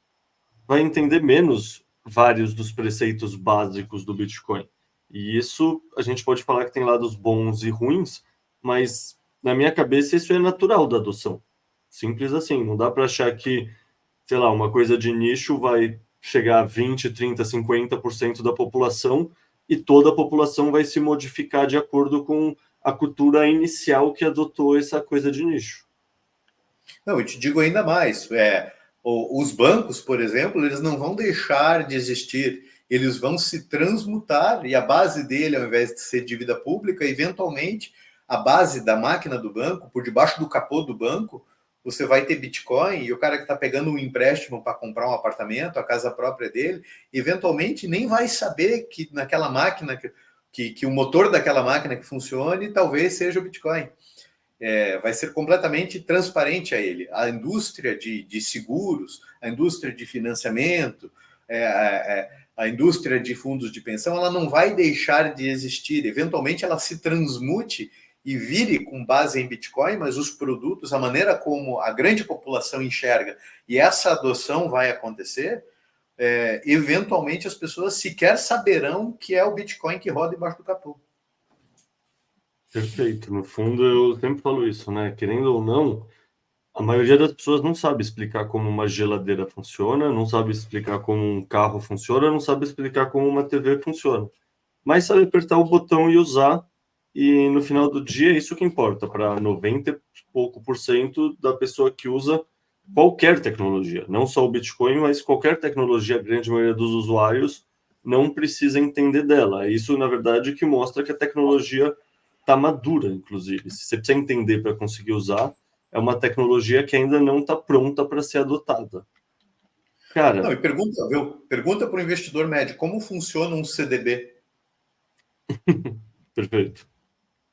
vai entender menos vários dos preceitos básicos do Bitcoin. E isso, a gente pode falar que tem lados bons e ruins, mas na minha cabeça isso é natural da adoção. Simples assim, não dá para achar que, sei lá, uma coisa de nicho vai chegar a 20, 30, 50% da população e toda a população vai se modificar de acordo com a cultura inicial que adotou essa coisa de nicho. Não, eu te digo ainda mais. Os bancos, por exemplo, eles não vão deixar de existir. Eles vão se transmutar e a base dele, ao invés de ser dívida pública, eventualmente, a base da máquina do banco, por debaixo do capô do banco, você vai ter Bitcoin e o cara que está pegando um empréstimo para comprar um apartamento, a casa própria dele, eventualmente nem vai saber que naquela máquina, que o motor daquela máquina que funcione, talvez seja o Bitcoin. Vai ser completamente transparente a ele. A indústria de seguros, a indústria de financiamento, a indústria de fundos de pensão, ela não vai deixar de existir. Eventualmente, ela se transmute e vire com base em Bitcoin, mas os produtos, a maneira como a grande população enxerga, e essa adoção vai acontecer, eventualmente as pessoas sequer saberão que é o Bitcoin que roda embaixo do capô. Perfeito. No fundo, eu sempre falo isso, né? Querendo ou não, a maioria das pessoas não sabe explicar como uma geladeira funciona, não sabe explicar como um carro funciona, não sabe explicar como uma TV funciona. Mas sabe apertar o botão e usar, e no final do dia é isso que importa para 90 e pouco por cento da pessoa que usa qualquer tecnologia, não só o Bitcoin, mas qualquer tecnologia, a grande maioria dos usuários não precisa entender dela. É isso, na verdade, que mostra que a tecnologia está madura, inclusive. Se você precisa entender para conseguir usar, é uma tecnologia que ainda não está pronta para ser adotada. Cara, Não, e pergunta para o investidor médio como funciona um CDB. perfeito.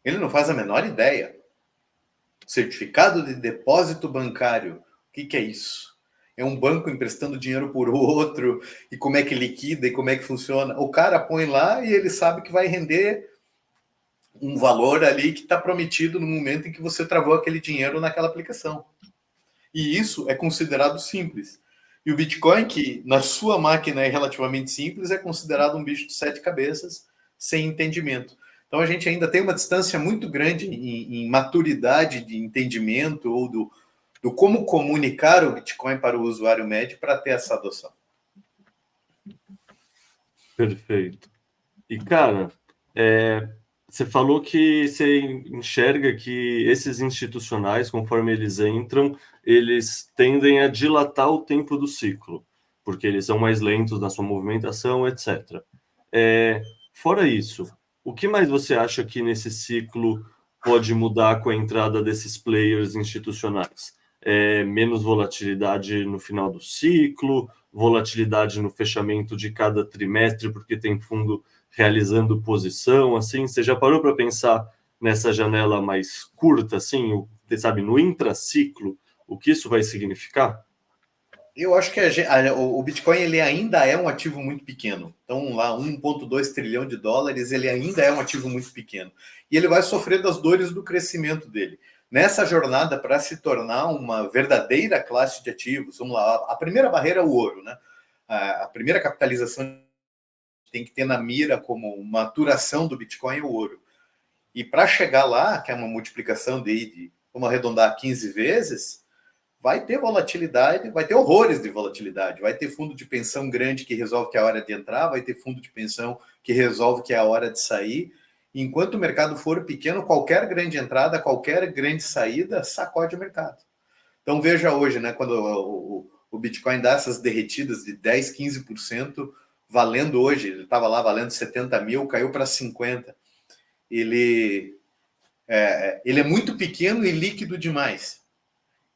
Ele não faz a menor ideia. Certificado de depósito bancário. O que é isso? É um banco emprestando dinheiro por outro, e como é que liquida e como é que funciona. O cara põe lá e ele sabe que vai render um valor ali que está prometido no momento em que você travou aquele dinheiro naquela aplicação. E isso é considerado simples. E o Bitcoin, que na sua máquina é relativamente simples, é considerado um bicho de 7 cabeças, sem entendimento. Então a gente ainda tem uma distância muito grande em maturidade de entendimento ou do como comunicar o Bitcoin para o usuário médio para ter essa adoção. Perfeito. E, cara, você falou que você enxerga que esses institucionais, conforme eles entram, eles tendem a dilatar o tempo do ciclo, porque eles são mais lentos na sua movimentação, etc. Fora isso, o que mais você acha que nesse ciclo pode mudar com a entrada desses players institucionais? Menos volatilidade no final do ciclo, volatilidade no fechamento de cada trimestre, porque tem fundo realizando posição, assim, você já parou para pensar nessa janela mais curta, assim, sabe, no intraciclo, o que isso vai significar? Eu acho que o Bitcoin ele ainda é um ativo muito pequeno. Então, lá, 1,2 trilhão de dólares, ele ainda é um ativo muito pequeno. E ele vai sofrer das dores do crescimento dele. Nessa jornada, para se tornar uma verdadeira classe de ativos, vamos lá, a primeira barreira é o ouro, né? A primeira capitalização tem que ter na mira como maturação do Bitcoin é o ouro. E para chegar lá, que é uma multiplicação vamos arredondar 15 vezes, vai ter volatilidade, vai ter horrores de volatilidade, vai ter fundo de pensão grande que resolve que é a hora de entrar, vai ter fundo de pensão que resolve que é a hora de sair. Enquanto o mercado for pequeno, qualquer grande entrada, qualquer grande saída, sacode o mercado. Então veja hoje, né, quando o Bitcoin dá essas derretidas de 10, 15%, valendo hoje, ele estava lá valendo 70 mil, caiu para 50. Ele é muito pequeno e líquido demais.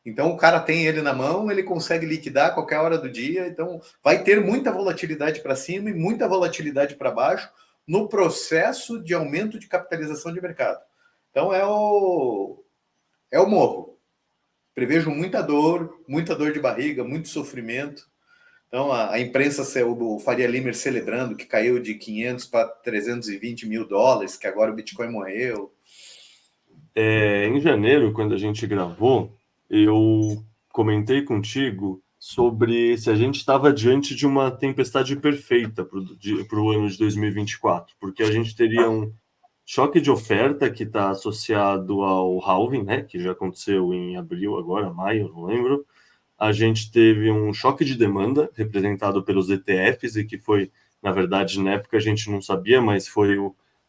Então, o cara tem ele na mão, ele consegue liquidar a qualquer hora do dia. Então, vai ter muita volatilidade para cima e muita volatilidade para baixo no processo de aumento de capitalização de mercado. Então, é o morro. Prevejo muita dor de barriga, muito sofrimento. Então, a imprensa, o Faria Limer celebrando que caiu de 500 para 320 mil dólares, que agora o Bitcoin morreu. Em janeiro, quando a gente gravou, eu comentei contigo sobre se a gente estava diante de uma tempestade perfeita para o ano de 2024, porque a gente teria um choque de oferta que está associado ao halving, né, que já aconteceu em abril, agora, maio, não lembro. A gente teve um choque de demanda representado pelos ETFs e que foi, na verdade, na época a gente não sabia, mas foi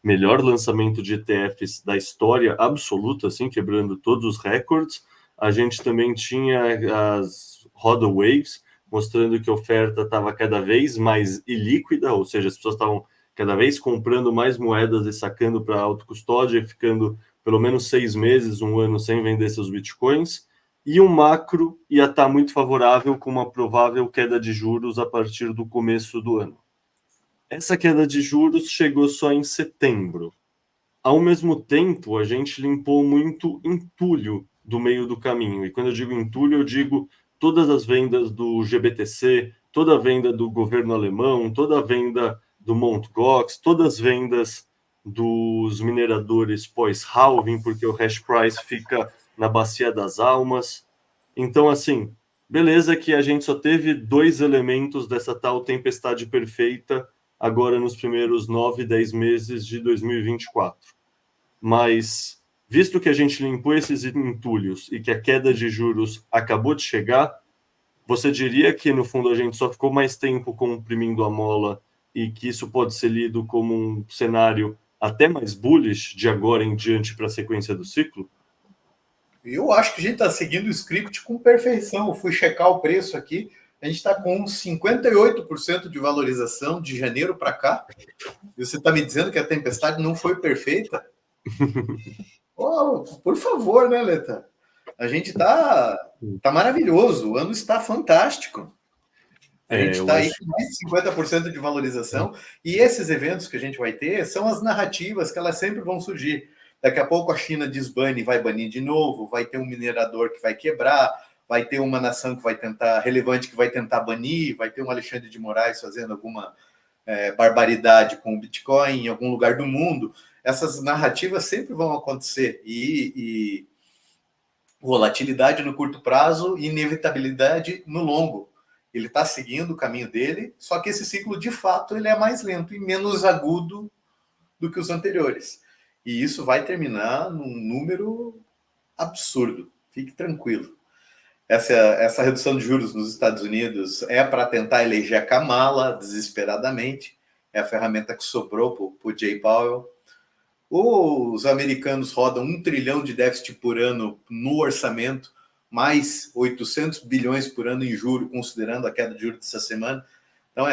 melhor lançamento de ETFs da história absoluta, assim, quebrando todos os recordes. A gente também tinha as Roda Waves, mostrando que a oferta estava cada vez mais ilíquida, ou seja, as pessoas estavam cada vez comprando mais moedas e sacando para autocustódia e ficando pelo menos 6 meses, um ano sem vender seus bitcoins. E um macro ia estar muito favorável com uma provável queda de juros a partir do começo do ano. Essa queda de juros chegou só em setembro. Ao mesmo tempo, a gente limpou muito entulho do meio do caminho. E quando eu digo entulho, eu digo todas as vendas do GBTC, toda a venda do governo alemão, toda a venda do Mt. Gox, todas as vendas dos mineradores pós-halving, porque o hash price fica na bacia das almas. Então, assim, beleza que a gente só teve 2 elementos dessa tal tempestade perfeita agora nos primeiros 9, 10 meses de 2024. Mas, visto que a gente limpou esses entulhos e que a queda de juros acabou de chegar, você diria que, no fundo, a gente só ficou mais tempo comprimindo a mola e que isso pode ser lido como um cenário até mais bullish de agora em diante para a sequência do ciclo? Eu acho que a gente está seguindo o script com perfeição. Eu fui checar o preço aqui, a gente está com 58% de valorização de janeiro para cá. E você está me dizendo que a tempestade não foi perfeita? Oh, por favor, né, Leta? A gente tá maravilhoso, o ano está fantástico. A gente está aí com mais de 50% de valorização, e esses eventos que a gente vai ter são as narrativas que elas sempre vão surgir. Daqui a pouco a China desbane e vai banir de novo, vai ter um minerador que vai quebrar, vai ter uma nação que vai tentar, relevante, que vai tentar banir, vai ter um Alexandre de Moraes fazendo alguma barbaridade com o Bitcoin em algum lugar do mundo. Essas narrativas sempre vão acontecer, e volatilidade no curto prazo e inevitabilidade no longo. Ele está seguindo o caminho dele, só que esse ciclo, de fato, ele é mais lento e menos agudo do que os anteriores. E isso vai terminar num número absurdo. Fique tranquilo. Essa redução de juros nos Estados Unidos é para tentar eleger a Kamala desesperadamente. É a ferramenta que sobrou para o Jay Powell. Os americanos rodam 1 trilhão de déficit por ano no orçamento, mais 800 bilhões por ano em juro, considerando a queda de juros dessa semana. Então,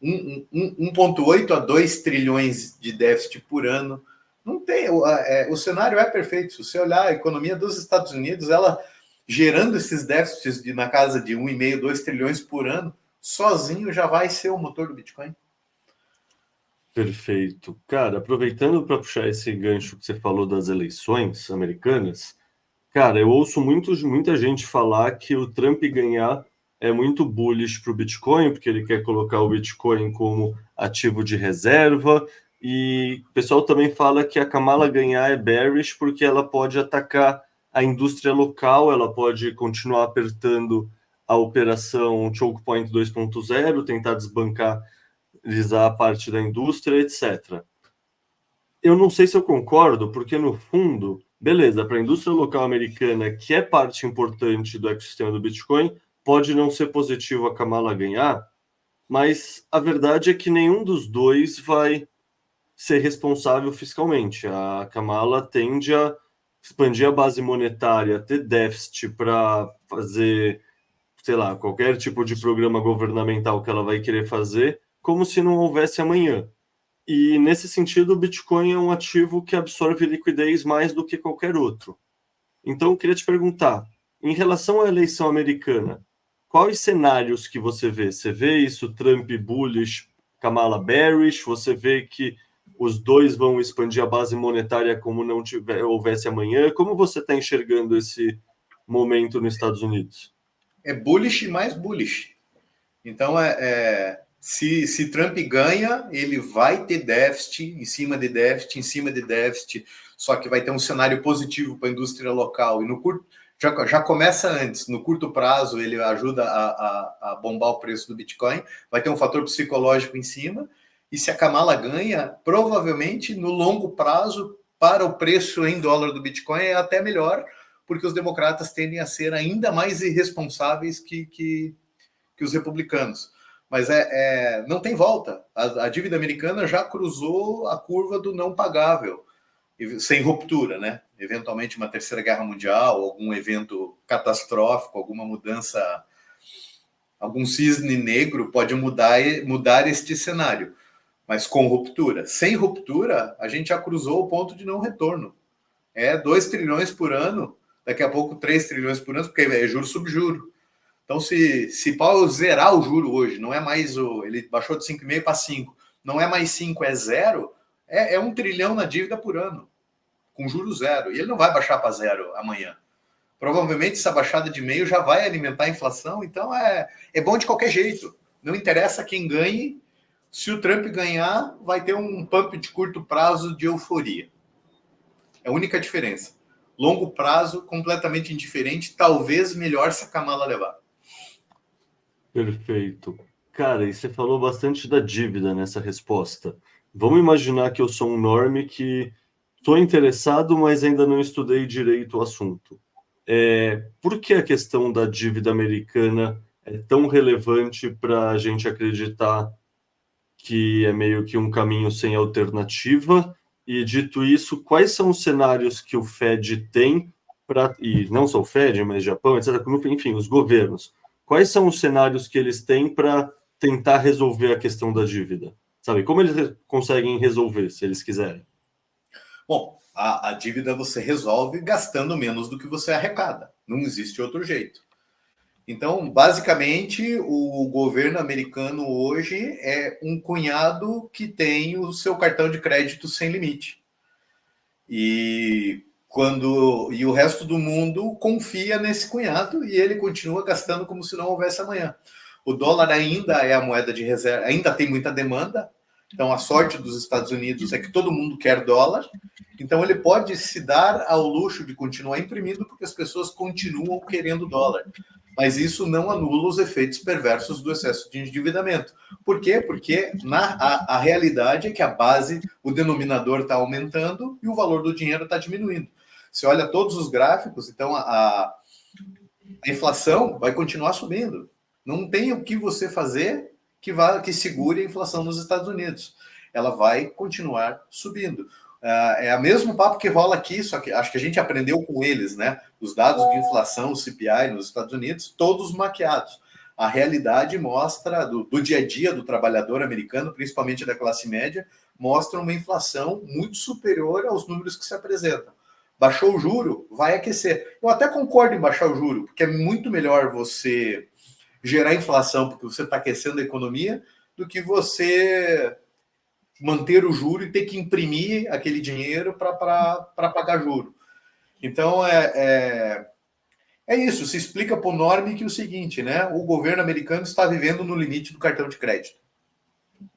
1,8 a 2 trilhões de déficit por ano. Não tem, o cenário é perfeito. Se você olhar a economia dos Estados Unidos, ela gerando esses déficits na casa de 1,5, 2 trilhões por ano, sozinho já vai ser o motor do Bitcoin. Perfeito. Cara, aproveitando para puxar esse gancho que você falou das eleições americanas, cara, eu ouço muita gente falar que o Trump ganhar é muito bullish para o Bitcoin, porque ele quer colocar o Bitcoin como ativo de reserva, e o pessoal também fala que a Kamala ganhar é bearish porque ela pode atacar a indústria local, ela pode continuar apertando a operação Choke Point 2.0, tentar desbancar a parte da indústria, etc. Eu não sei se eu concordo, porque no fundo, beleza, para a indústria local americana, que é parte importante do ecossistema do Bitcoin, pode não ser positivo a Kamala ganhar, mas a verdade é que nenhum dos dois vai ser responsável fiscalmente. A Kamala tende a expandir a base monetária, ter déficit para fazer, sei lá, qualquer tipo de programa governamental que ela vai querer fazer, como se não houvesse amanhã. E, nesse sentido, o Bitcoin é um ativo que absorve liquidez mais do que qualquer outro. Então, eu queria te perguntar, em relação à eleição americana, quais cenários que você vê? Você vê isso, Trump bullish, Kamala bearish? Você vê que os dois vão expandir a base monetária como não houvesse amanhã? Como você está enxergando esse momento nos Estados Unidos? É bullish e mais bullish. Então, se Trump ganha, ele vai ter déficit, em cima de déficit, em cima de déficit, só que vai ter um cenário positivo para a indústria local. E no curto, já começa antes, no curto prazo, ele ajuda a bombar o preço do Bitcoin, vai ter um fator psicológico em cima, e se a Kamala ganha, provavelmente, no longo prazo, para o preço em dólar do Bitcoin, é até melhor, porque os democratas tendem a ser ainda mais irresponsáveis que os republicanos. Mas não tem volta. A dívida americana já cruzou a curva do não pagável, sem ruptura, né? Eventualmente uma terceira guerra mundial, algum evento catastrófico, alguma mudança, algum cisne negro pode mudar este cenário, mas com ruptura. Sem ruptura, a gente já cruzou o ponto de não retorno. 2 trilhões por ano, daqui a pouco 3 trilhões por ano, porque é juro sobre juro. Então, se Paulo zerar o juro hoje, não é mais ele baixou de 5,5 para 5, não é mais 5, é 0, é 1 trilhão na dívida por ano, com juro zero. E ele não vai baixar para 0 amanhã. Provavelmente essa baixada de meio já vai alimentar a inflação, então é bom de qualquer jeito. Não interessa quem ganhe, se o Trump ganhar, vai ter um pump de curto prazo de euforia. É a única diferença. Longo prazo, completamente indiferente, talvez melhor se a Kamala levar. Perfeito. Cara, e você falou bastante da dívida nessa resposta. Vamos imaginar que eu sou um normie que estou interessado, mas ainda não estudei direito o assunto. Por que a questão da dívida americana é tão relevante para a gente acreditar que é meio que um caminho sem alternativa? E, dito isso, quais são os cenários que o Fed tem e não só o Fed, mas Japão, etc., enfim, os governos, quais são os cenários que eles têm para tentar resolver a questão da dívida? Sabe, como eles conseguem resolver, se eles quiserem? Bom, a dívida você resolve gastando menos do que você arrecada. Não existe outro jeito. Então, basicamente, o governo americano hoje é um cunhado que tem o seu cartão de crédito sem limite. E o resto do mundo confia nesse cunhado e ele continua gastando como se não houvesse amanhã. O dólar ainda é a moeda de reserva, ainda tem muita demanda. Então, a sorte dos Estados Unidos é que todo mundo quer dólar. Então, ele pode se dar ao luxo de continuar imprimindo porque as pessoas continuam querendo dólar. Mas isso não anula os efeitos perversos do excesso de endividamento. Por quê? Porque a realidade é que a base, o denominador está aumentando e o valor do dinheiro está diminuindo. Você olha todos os gráficos, então a inflação vai continuar subindo. Não tem o que você fazer que segure a inflação nos Estados Unidos. Ela vai continuar subindo. É o mesmo papo que rola aqui, só que acho que a gente aprendeu com eles, né? Os dados de inflação, o CPI nos Estados Unidos, todos maquiados. A realidade mostra, do dia a dia do trabalhador americano, principalmente da classe média, mostra uma inflação muito superior aos números que se apresentam. Baixou o juro, vai aquecer. Eu até concordo em baixar o juro, porque é muito melhor você gerar inflação porque você está aquecendo a economia do que você manter o juro e ter que imprimir aquele dinheiro para pagar juro. Então, é isso. Se explica para o normie que é o seguinte, né? O governo americano está vivendo no limite do cartão de crédito.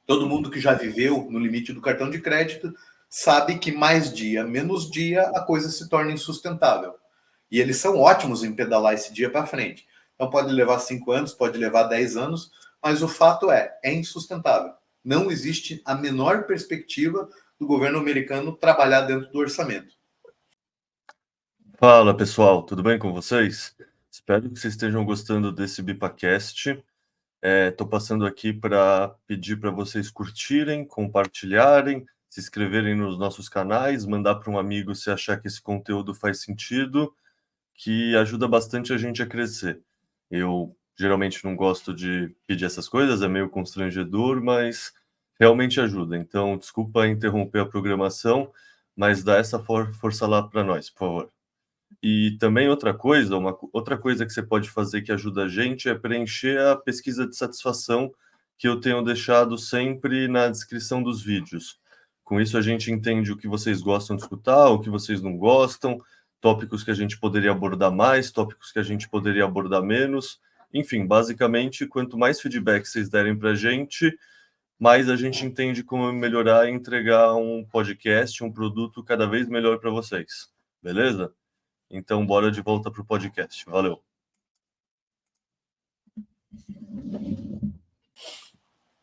Todo mundo que já viveu no limite do cartão de crédito sabe que mais dia, menos dia, a coisa se torna insustentável. E eles são ótimos em pedalar esse dia para frente. Então, pode levar 5 anos, pode levar 10 anos, mas o fato é insustentável. Não existe a menor perspectiva do governo americano trabalhar dentro do orçamento. Fala, pessoal, tudo bem com vocês? Espero que vocês estejam gostando desse BipaCast. Estou passando aqui para pedir para vocês curtirem, compartilharem, se inscreverem nos nossos canais, mandar para um amigo se achar que esse conteúdo faz sentido, que ajuda bastante a gente a crescer. Eu geralmente não gosto de pedir essas coisas, é meio constrangedor, mas realmente ajuda. Então, desculpa interromper a programação, mas dá essa força lá para nós, por favor. E também outra coisa que você pode fazer que ajuda a gente é preencher a pesquisa de satisfação que eu tenho deixado sempre na descrição dos vídeos. Com isso a gente entende o que vocês gostam de escutar, o que vocês não gostam, tópicos que a gente poderia abordar mais, tópicos que a gente poderia abordar menos. Enfim, basicamente, quanto mais feedback vocês derem para a gente, mais a gente entende como melhorar e entregar um podcast, um produto cada vez melhor para vocês. Beleza? Então, bora de volta para o podcast. Valeu.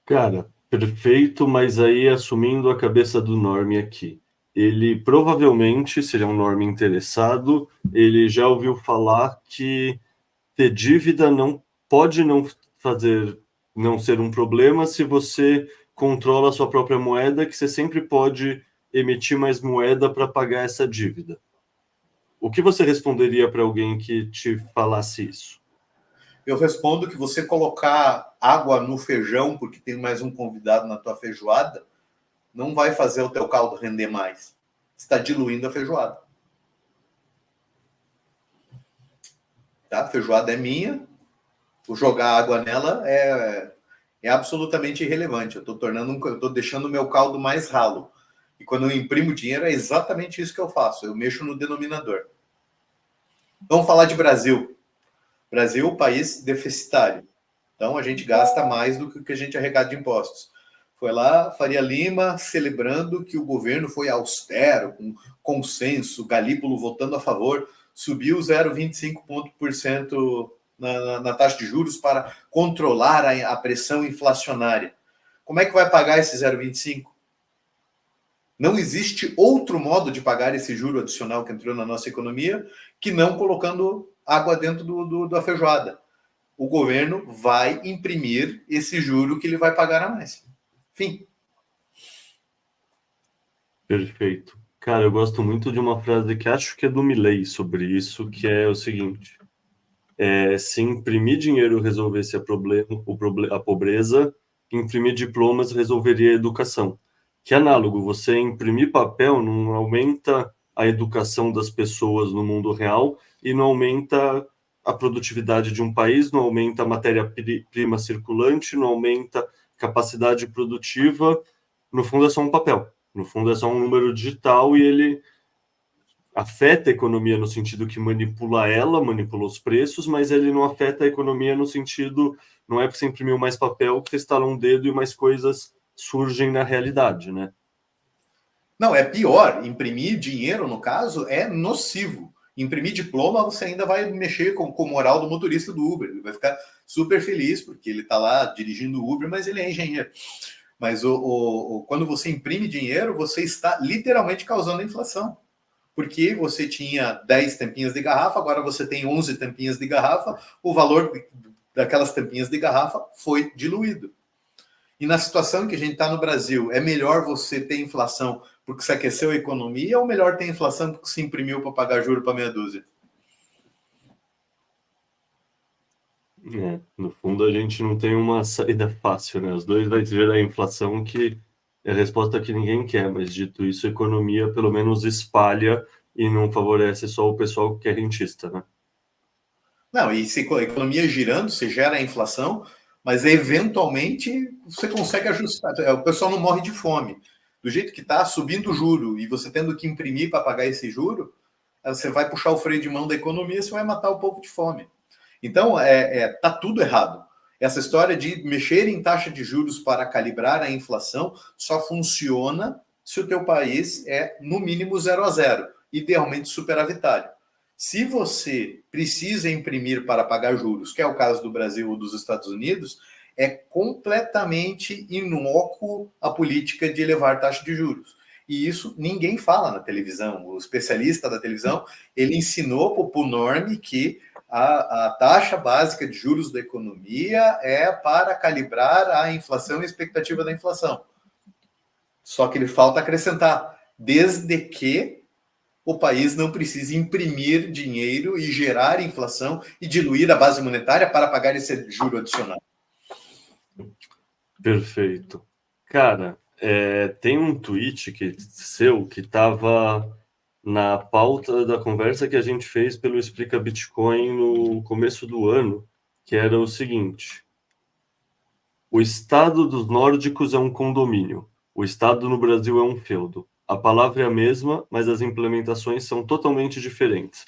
Cara, perfeito, mas aí assumindo a cabeça do normie aqui. Ele provavelmente, se ele é um normie interessado, ele já ouviu falar que ter dívida não pode não fazer não ser um problema se você controla a sua própria moeda, que você sempre pode emitir mais moeda para pagar essa dívida. O que você responderia para alguém que te falasse isso? Eu respondo que você colocar água no feijão porque tem mais um convidado na tua feijoada não vai fazer o teu caldo render mais. Está diluindo a feijoada. Tá? A feijoada é minha, o jogar água nela é absolutamente irrelevante. Eu estou deixando o meu caldo mais ralo. E quando eu imprimo dinheiro, é exatamente isso que eu faço. Eu mexo no denominador. Vamos falar de Brasil. Brasil, país deficitário. Então, a gente gasta mais do que o que a gente arrecada de impostos. Foi lá, Faria Lima, celebrando que o governo foi austero, com consenso, Galípolo votando a favor, subiu 0,25% na taxa de juros para controlar a pressão inflacionária. Como é que vai pagar esse 0,25%? Não existe outro modo de pagar esse juro adicional que entrou na nossa economia que não colocando água dentro da feijoada. O governo vai imprimir esse juro que ele vai pagar a mais. Fim. Perfeito. Cara, eu gosto muito de uma frase que acho que é do Milei sobre isso, que é o seguinte: se imprimir dinheiro resolvesse a pobreza, imprimir diplomas resolveria a educação. Que é análogo, você imprimir papel não aumenta a educação das pessoas no mundo real e não aumenta a produtividade de um país, não aumenta a matéria-prima circulante, não aumenta a capacidade produtiva. No fundo é só um papel, no fundo é só um número digital e ele afeta a economia no sentido que manipula os preços, mas ele não afeta a economia no sentido, não é porque você imprimiu mais papel que você estala um dedo e mais coisas surgem na realidade, né? Não, é pior. Imprimir dinheiro, no caso, é nocivo. Imprimir diploma, você ainda vai mexer com o moral do motorista do Uber. Ele vai ficar super feliz, porque ele está lá dirigindo o Uber, mas ele é engenheiro. Mas quando você imprime dinheiro, você está literalmente causando inflação. Porque você tinha 10 tampinhas de garrafa, agora você tem 11 tampinhas de garrafa, o valor daquelas tampinhas de garrafa foi diluído. E na situação que a gente está no Brasil, é melhor você ter inflação porque se aqueceu a economia ou melhor ter inflação porque se imprimiu para pagar juro para meia dúzia? No fundo, a gente não tem uma saída fácil, né? Os dois vai gerar inflação, que é a resposta que ninguém quer, mas dito isso, a economia pelo menos espalha e não favorece só o pessoal que é rentista, né? Não, e se a economia girando, você gera a inflação, mas eventualmente você consegue ajustar. O pessoal não morre de fome. Do jeito que está, subindo o juro e você tendo que imprimir para pagar esse juro, você vai puxar o freio de mão da economia, você vai matar o povo de fome. Então, tá tudo errado. Essa história de mexer em taxa de juros para calibrar a inflação só funciona se o teu país é, no mínimo, 0 a 0, idealmente superavitário. Se você precisa imprimir para pagar juros, que é o caso do Brasil ou dos Estados Unidos, é completamente inócuo a política de elevar taxa de juros. E isso ninguém fala na televisão. O especialista da televisão, ele ensinou para o Norme que a taxa básica de juros da economia é para calibrar a inflação e a expectativa da inflação. Só que ele falta acrescentar, desde que o país não precise imprimir dinheiro e gerar inflação e diluir a base monetária para pagar esse juro adicional. Perfeito. Cara, tem um tweet seu que estava na pauta da conversa que a gente fez pelo Explica Bitcoin no começo do ano, que era o seguinte: o estado dos nórdicos é um condomínio, o estado no Brasil é um feudo. A palavra é a mesma, mas as implementações são totalmente diferentes.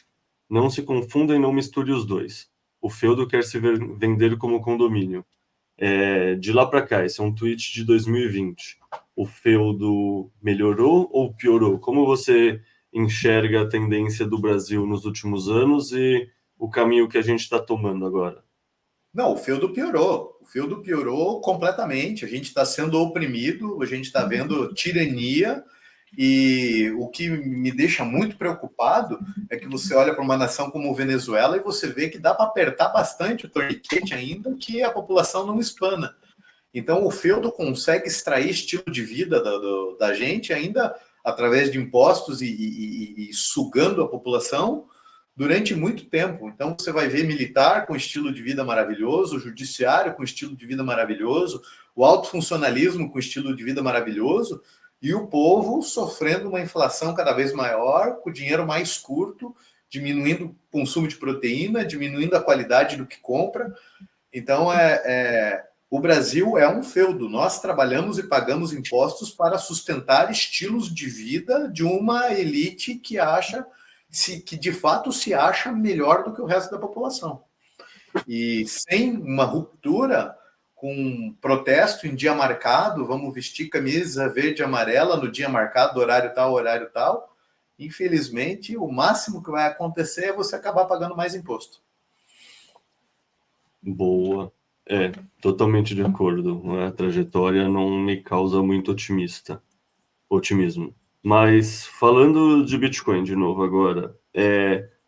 Não se confunda e não misture os dois. O feudo quer se vender como condomínio. De lá para cá, esse é um tweet de 2020. O feudo melhorou ou piorou? Como você enxerga a tendência do Brasil nos últimos anos e o caminho que a gente está tomando agora? Não, o feudo piorou. O feudo piorou completamente. A gente está sendo oprimido, a gente está vendo tirania E o que me deixa muito preocupado é que você olha para uma nação como Venezuela e você vê que dá para apertar bastante o torniquete ainda, que a população não espana. Então, o feudo consegue extrair estilo de vida da gente ainda através de impostos e sugando a população durante muito tempo. Então, você vai ver militar com estilo de vida maravilhoso, judiciário com estilo de vida maravilhoso, o alto funcionalismo com estilo de vida maravilhoso, e o povo sofrendo uma inflação cada vez maior, com o dinheiro mais curto, diminuindo o consumo de proteína, diminuindo a qualidade do que compra. Então, o Brasil é um feudo. Nós trabalhamos e pagamos impostos para sustentar estilos de vida de uma elite que que de fato se acha melhor do que o resto da população. E sem uma ruptura, com protesto em dia marcado, vamos vestir camisa verde e amarela no dia marcado, horário tal, infelizmente, o máximo que vai acontecer é você acabar pagando mais imposto. Boa. Totalmente de acordo. A trajetória não me causa muito otimismo. Mas falando de Bitcoin de novo agora,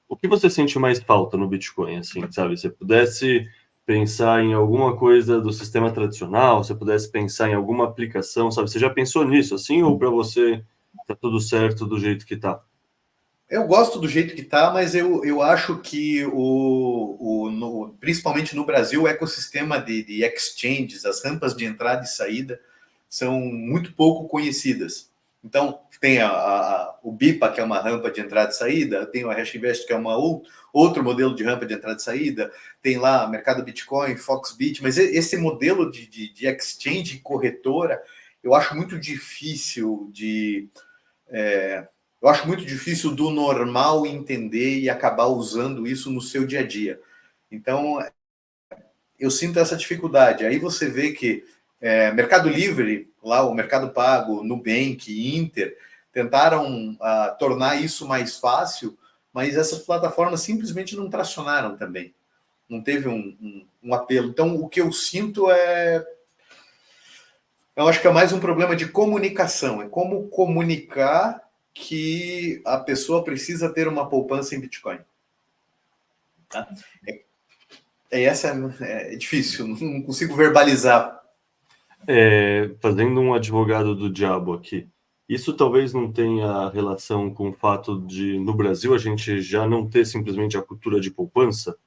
o que você sente mais falta no Bitcoin, assim, sabe? Se pudesse pensar em alguma coisa do sistema tradicional, se pudesse pensar em alguma aplicação, sabe? Você já pensou nisso, assim, ou para você tá tudo certo do jeito que tá? Eu gosto do jeito que está, mas eu acho que principalmente no Brasil, o ecossistema de exchanges, as rampas de entrada e saída, são muito pouco conhecidas. Então, tem o BIPA, que é uma rampa de entrada e saída, tem o Hashvest, que é outro modelo de rampa de entrada e saída, tem lá Mercado Bitcoin, Foxbit, mas esse modelo de exchange e corretora, eu acho muito difícil eu acho muito difícil do normal entender e acabar usando isso no seu dia a dia. Então, eu sinto essa dificuldade. Aí você vê que Mercado Livre, lá o Mercado Pago, Nubank, Inter, tentaram tornar isso mais fácil, mas essas plataformas simplesmente não tracionaram também. Não teve um apelo. Então, o que eu sinto eu acho que é mais um problema de comunicação. É como comunicar que a pessoa precisa ter uma poupança em Bitcoin. Tá? É difícil, não consigo verbalizar. Fazendo um advogado do diabo aqui, isso talvez não tenha relação com o fato de, no Brasil, a gente já não ter simplesmente a cultura de poupança?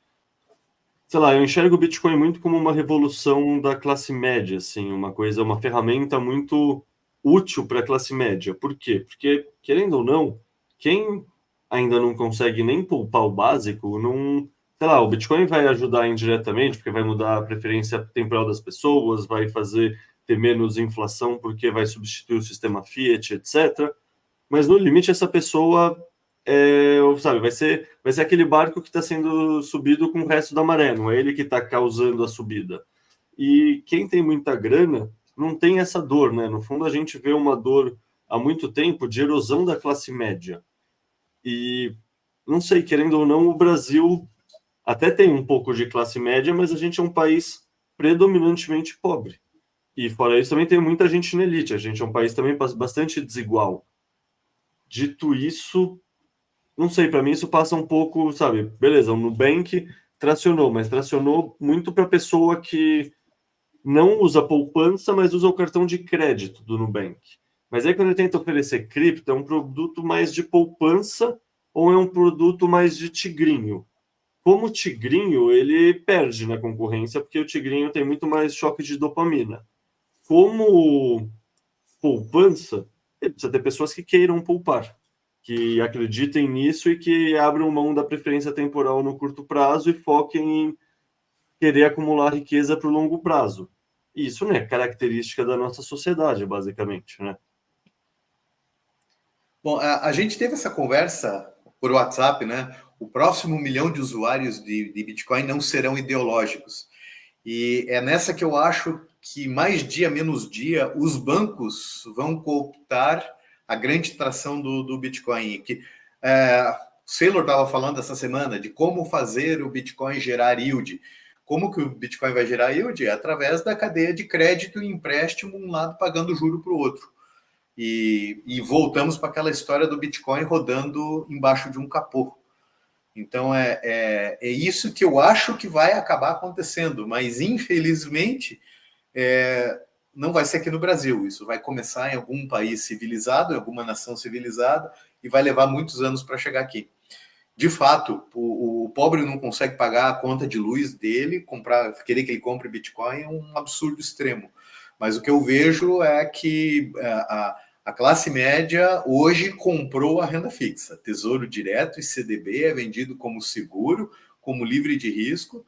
Sei lá, eu enxergo o Bitcoin muito como uma revolução da classe média, assim, uma ferramenta muito útil para a classe média. Por quê? Porque, querendo ou não, quem ainda não consegue nem poupar o básico, não, sei lá, o Bitcoin vai ajudar indiretamente, porque vai mudar a preferência temporal das pessoas, vai fazer ter menos inflação, porque vai substituir o sistema Fiat, etc. Mas no limite, essa pessoa sabe, vai ser aquele barco que está sendo subido com o resto da maré, não é ele que está causando a subida. E quem tem muita grana não tem essa dor, né? No fundo, a gente vê uma dor há muito tempo de erosão da classe média. E não sei, querendo ou não, o Brasil até tem um pouco de classe média, mas a gente é um país predominantemente pobre. E fora isso, também tem muita gente na elite. A gente é um país também bastante desigual. Dito isso, não sei, para mim isso passa um pouco, sabe? Beleza, o Nubank tracionou, mas tracionou muito para pessoa que não usa poupança, mas usa o cartão de crédito do Nubank. Mas aí quando ele tenta oferecer cripto, é um produto mais de poupança ou é um produto mais de tigrinho? Como o tigrinho, ele perde na concorrência, porque o tigrinho tem muito mais choque de dopamina. Como poupança, precisa ter pessoas que queiram poupar, que acreditem nisso e que abram mão da preferência temporal no curto prazo e foquem em querer acumular riqueza para o longo prazo. E isso não é característica da nossa sociedade, basicamente, né? Bom, a gente teve essa conversa por WhatsApp, né? O próximo 1 milhão de usuários de Bitcoin não serão ideológicos. E é nessa que eu acho que mais dia, menos dia, os bancos vão cooptar a grande tração do Bitcoin. O Saylor estava falando essa semana de como fazer o Bitcoin gerar yield. Como que o Bitcoin vai gerar yield? É através da cadeia de crédito e empréstimo, um lado pagando juro para o outro. e voltamos para aquela história do Bitcoin rodando embaixo de um capô. Então, é isso que eu acho que vai acabar acontecendo, mas infelizmente não vai ser aqui no Brasil. Isso vai começar em algum país civilizado, em alguma nação civilizada, e vai levar muitos anos para chegar aqui. De fato, o pobre não consegue pagar a conta de luz dele, querer que ele compre Bitcoin é um absurdo extremo. Mas o que eu vejo é que a classe média hoje comprou a renda fixa. Tesouro Direto e CDB é vendido como seguro, como livre de risco.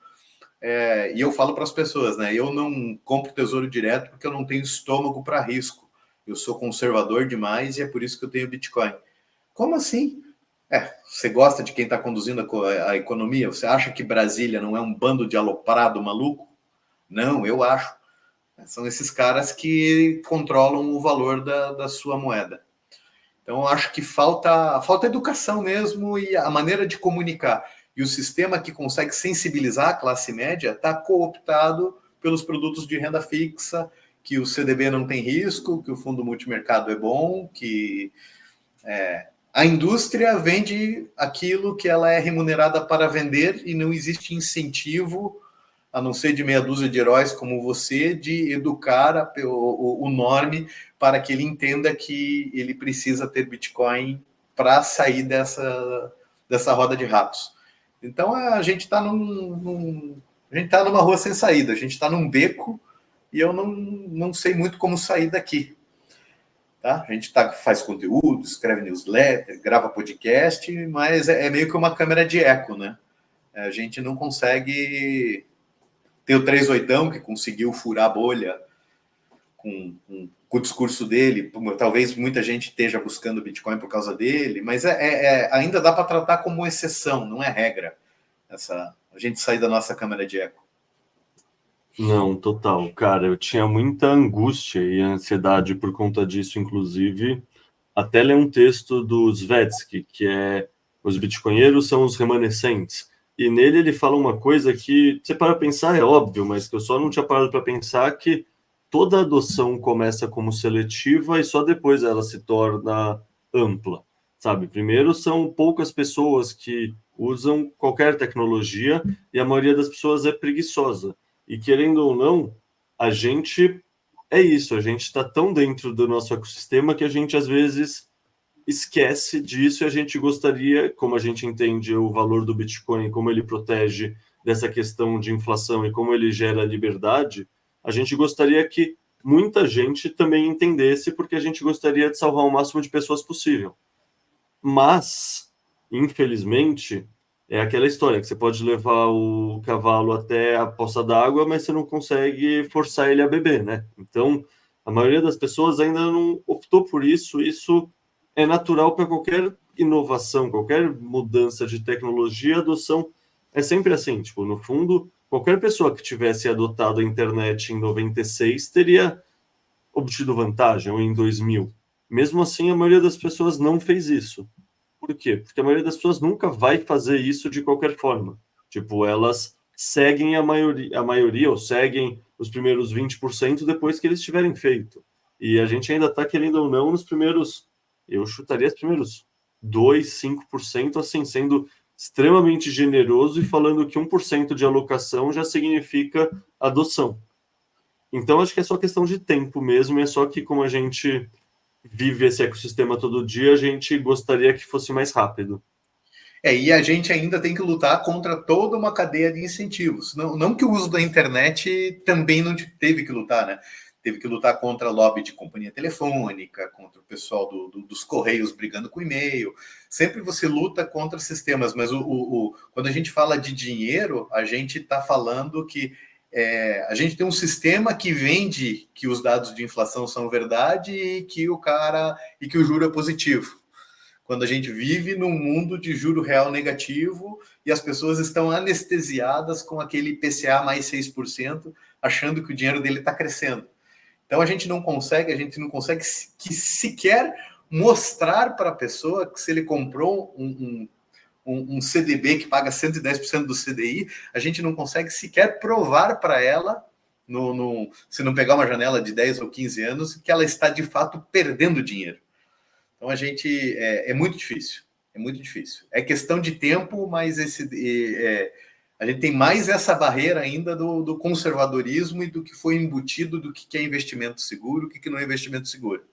E eu falo para as pessoas, né? Eu não compro Tesouro Direto porque eu não tenho estômago para risco. Eu sou conservador demais e é por isso que eu tenho Bitcoin. Como assim? Você gosta de quem está conduzindo a economia? Você acha que Brasília não é um bando de aloprado maluco? Não, eu acho. São esses caras que controlam o valor da sua moeda. Então, eu acho que falta educação mesmo e a maneira de comunicar. E o sistema que consegue sensibilizar a classe média está cooptado pelos produtos de renda fixa, que o CDB não tem risco, que o fundo multimercado é bom, que a indústria vende aquilo que ela é remunerada para vender e não existe incentivo, a não ser de meia dúzia de heróis como você, de educar o norme para que ele entenda que ele precisa ter Bitcoin para sair dessa roda de ratos. Então a gente está numa rua sem saída, a gente está num beco e eu não sei muito como sair daqui. Tá? A gente faz conteúdo, escreve newsletter, grava podcast, mas é meio que uma câmera de eco, né? A gente não consegue ter o 38ão que conseguiu furar a bolha com o discurso dele. Talvez muita gente esteja buscando Bitcoin por causa dele, mas ainda dá para tratar como exceção, não é regra. A gente sair da nossa câmera de eco. Não, total. Cara, eu tinha muita angústia e ansiedade por conta disso, inclusive, até ler um texto do Svetsky, que é Os Bitcoinheiros são os remanescentes. E nele ele fala uma coisa que, você para pensar, é óbvio, mas que eu só não tinha parado para pensar, que toda adoção começa como seletiva e só depois ela se torna ampla, sabe? Primeiro são poucas pessoas que usam qualquer tecnologia e a maioria das pessoas é preguiçosa. E querendo ou não, a gente a gente está tão dentro do nosso ecossistema que a gente às vezes esquece disso e a gente gostaria, como a gente entende o valor do Bitcoin, como ele protege dessa questão de inflação e como ele gera liberdade, a gente gostaria que muita gente também entendesse, porque a gente gostaria de salvar o máximo de pessoas possível. Mas, infelizmente, é aquela história que você pode levar o cavalo até a poça d'água, mas você não consegue forçar ele a beber, né? Então, a maioria das pessoas ainda não optou por isso. Isso é natural para qualquer inovação, qualquer mudança de tecnologia, adoção é sempre assim. Tipo, no fundo, qualquer pessoa que tivesse adotado a internet em 96 teria obtido vantagem, ou em 2000. Mesmo assim, a maioria das pessoas não fez isso. Por quê? Porque a maioria das pessoas nunca vai fazer isso de qualquer forma. Tipo, elas seguem a maioria ou seguem os primeiros 20% depois que eles tiverem feito. E a gente ainda está, querendo ou não, nos primeiros, eu chutaria os primeiros 2, 5%, assim, sendo extremamente generoso e falando que 1% de alocação já significa adoção. Então, acho que é só questão de tempo mesmo, é só que como a gente vive esse ecossistema todo dia, a gente gostaria que fosse mais rápido. E a gente ainda tem que lutar contra toda uma cadeia de incentivos. Não que o uso da internet também não teve que lutar, né? Teve que lutar contra a lobby de companhia telefônica, contra o pessoal dos correios brigando com e-mail. Sempre você luta contra sistemas, mas quando a gente fala de dinheiro, a gente está falando que a gente tem um sistema que vende que os dados de inflação são verdade e que o juro é positivo. Quando a gente vive num mundo de juro real negativo e as pessoas estão anestesiadas com aquele IPCA mais 6%, achando que o dinheiro dele está crescendo. Então a gente não consegue sequer mostrar para a pessoa que se ele comprou um CDB que paga 110% do CDI, a gente não consegue sequer provar para ela se não pegar uma janela de 10 ou 15 anos, que ela está de fato perdendo dinheiro. Então a gente é muito difícil, é muito difícil. É questão de tempo, mas a gente tem mais essa barreira ainda do conservadorismo e do que foi embutido do que é investimento seguro, o que não é investimento seguro.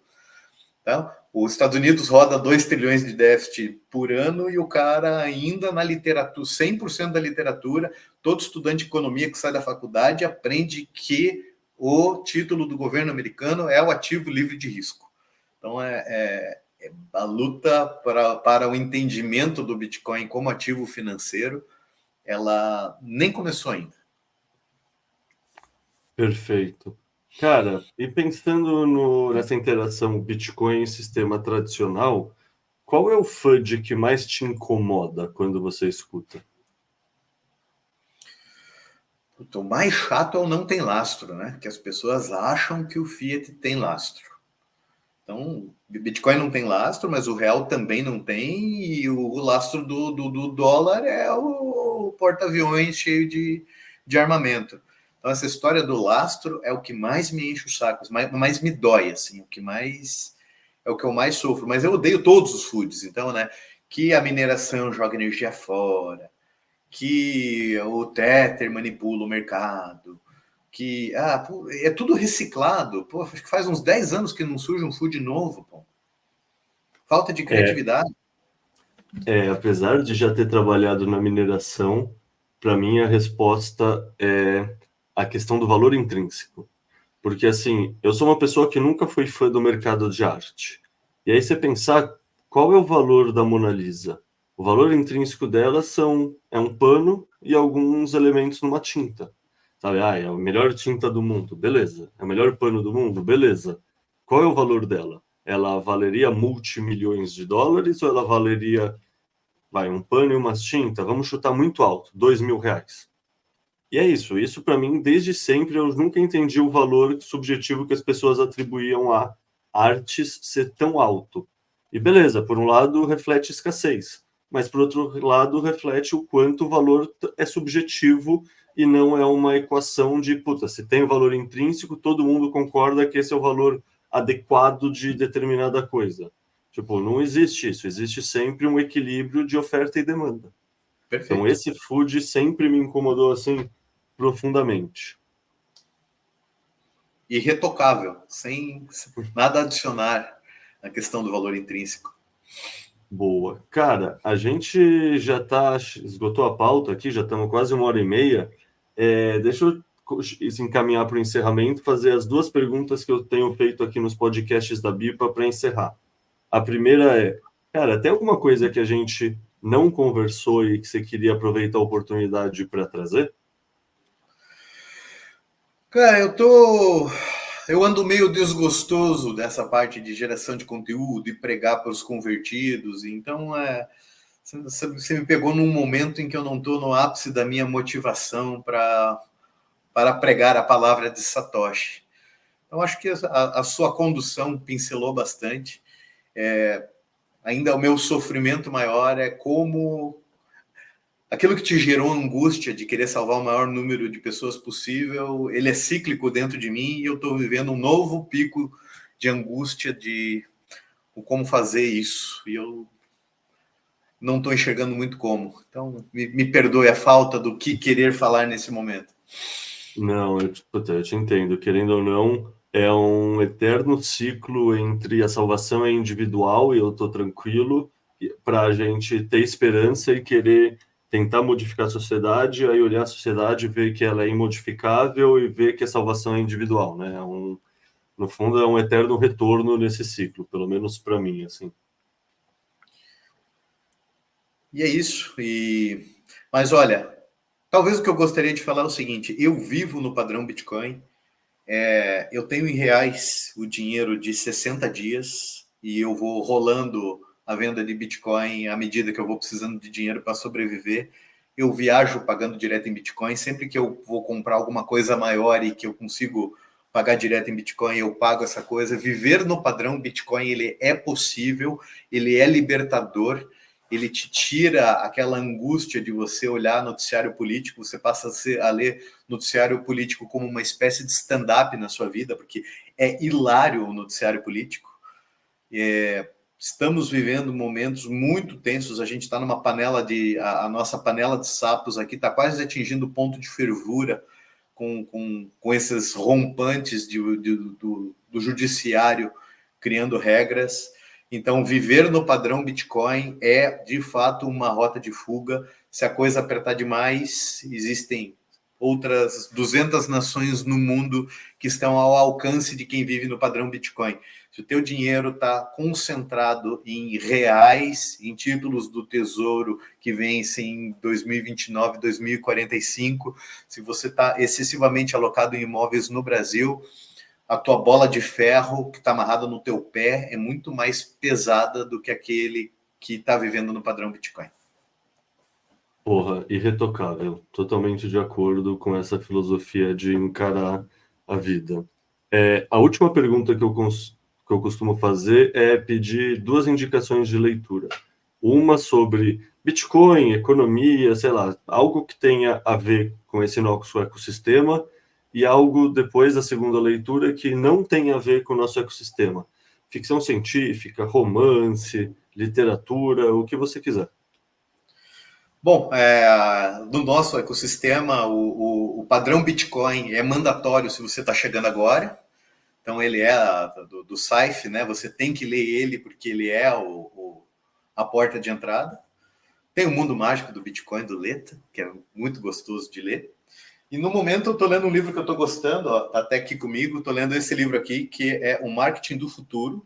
Então, os Estados Unidos roda 2 trilhões de déficit por ano e o cara ainda na literatura, 100% da literatura, todo estudante de economia que sai da faculdade aprende que o título do governo americano é o ativo livre de risco. Então, a luta para o entendimento do Bitcoin como ativo financeiro, ela nem começou ainda. Perfeito. Cara, e pensando nessa interação Bitcoin e sistema tradicional, qual é o FUD que mais te incomoda quando você escuta? O mais chato é o não tem lastro, né? Que as pessoas acham que o Fiat tem lastro. Então, o Bitcoin não tem lastro, mas o real também não tem, e o lastro do dólar é o porta-aviões cheio de armamento. Então, essa história do lastro é o que mais me enche o saco, mais me dói, assim, o que eu mais sofro. Mas eu odeio todos os FUDs, então, né? Que a mineração joga energia fora, que o Tether manipula o mercado, que é tudo reciclado. Pô, acho que faz uns 10 anos que não surge um FUD novo, pô. Falta de criatividade. Apesar de já ter trabalhado na mineração, para mim a resposta é a questão do valor intrínseco. Porque, assim, eu sou uma pessoa que nunca foi fã do mercado de arte. E aí você pensar, qual é o valor da Mona Lisa? O valor intrínseco dela é um pano e alguns elementos numa tinta. Sabe? É a melhor tinta do mundo, beleza. É o melhor pano do mundo, beleza. Qual é o valor dela? Ela valeria multimilhões de dólares ou ela valeria, um pano e umas tintas? Vamos chutar muito alto, R$ 2.000. E é isso. Isso, para mim, desde sempre, eu nunca entendi o valor subjetivo que as pessoas atribuíam a artes ser tão alto. E beleza, por um lado, reflete escassez, mas por outro lado, reflete o quanto o valor é subjetivo e não é uma equação de, puta, se tem o valor intrínseco, todo mundo concorda que esse é o valor adequado de determinada coisa. Tipo, não existe isso. Existe sempre um equilíbrio de oferta e demanda. Perfeito. Então, esse FUD sempre me incomodou, assim, profundamente. Irretocável, sem nada a adicionar na questão do valor intrínseco. Boa. Cara, a gente já esgotou a pauta aqui, já estamos quase 1h30. Deixa eu encaminhar para o encerramento, fazer as 2 perguntas que eu tenho feito aqui nos podcasts da BIPA para encerrar. A primeira é, cara, tem alguma coisa que a gente não conversou e que você queria aproveitar a oportunidade para trazer? Cara, eu ando meio desgostoso dessa parte de geração de conteúdo e pregar para os convertidos. Então, você me pegou num momento em que eu não estou no ápice da minha motivação para pregar a palavra de Satoshi. Então, acho que a sua condução pincelou bastante. Ainda o meu sofrimento maior é como aquilo que te gerou angústia de querer salvar o maior número de pessoas possível, ele é cíclico dentro de mim e eu estou vivendo um novo pico de angústia de como fazer isso. E eu não estou enxergando muito como. Então, me perdoe a falta do que querer falar nesse momento. Não, eu te entendo. Querendo ou não, é um eterno ciclo entre a salvação é individual e eu estou tranquilo, para a gente ter esperança e querer tentar modificar a sociedade, aí olhar a sociedade, ver que ela é imodificável e ver que a salvação é individual, né? No fundo, é um eterno retorno nesse ciclo, pelo menos para mim, assim. E é isso. Mas olha, talvez o que eu gostaria de falar é o seguinte: eu vivo no padrão Bitcoin. Eu tenho em reais o dinheiro de 60 dias e eu vou rolando a venda de Bitcoin à medida que eu vou precisando de dinheiro para sobreviver. Eu viajo pagando direto em Bitcoin. Sempre que eu vou comprar alguma coisa maior e que eu consigo pagar direto em Bitcoin, eu pago essa coisa. Viver no padrão Bitcoin, ele é possível, ele é libertador ele te tira aquela angústia de você olhar noticiário político, você passa a ler noticiário político como uma espécie de stand-up na sua vida, porque é hilário o noticiário político. Estamos vivendo momentos muito tensos, a gente está numa panela a nossa panela de sapos aqui está quase atingindo o ponto de fervura com esses rompantes do judiciário criando regras. Então, viver no padrão Bitcoin é, de fato, uma rota de fuga. Se a coisa apertar demais, existem outras 200 nações no mundo que estão ao alcance de quem vive no padrão Bitcoin. Se o teu dinheiro está concentrado em reais, em títulos do Tesouro que vencem em 2029, 2045, se você está excessivamente alocado em imóveis no Brasil, a tua bola de ferro que está amarrada no teu pé é muito mais pesada do que aquele que está vivendo no padrão Bitcoin. Porra, irretocável. Totalmente de acordo com essa filosofia de encarar a vida. A última pergunta que eu costumo fazer é pedir 2 indicações de leitura. Uma sobre Bitcoin, economia, sei lá, algo que tenha a ver com esse nosso ecossistema, e algo depois da segunda leitura que não tem a ver com o nosso ecossistema. Ficção científica, romance, literatura, o que você quiser. Bom, no nosso ecossistema, o padrão Bitcoin é mandatório se você está chegando agora. Então, ele é do Saif, né? Você tem que ler ele porque ele é a porta de entrada. Tem o Mundo Mágico do Bitcoin, do Leta, que é muito gostoso de ler. E no momento eu estou lendo um livro que eu estou gostando, ó, tá até aqui comigo, estou lendo esse livro aqui, que é O Marketing do Futuro,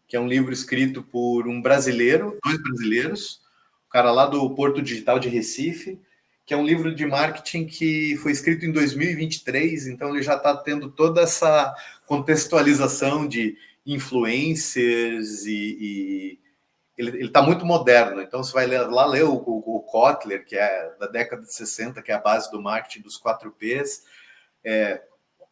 que é um livro escrito por um brasileiro, 2 brasileiros, o cara lá do Porto Digital de Recife, que é um livro de marketing que foi escrito em 2023, então ele já está tendo toda essa contextualização de influencers e ele está muito moderno. Então você vai ler o Kotler, que é da década de 60, que é a base do marketing dos 4 Ps.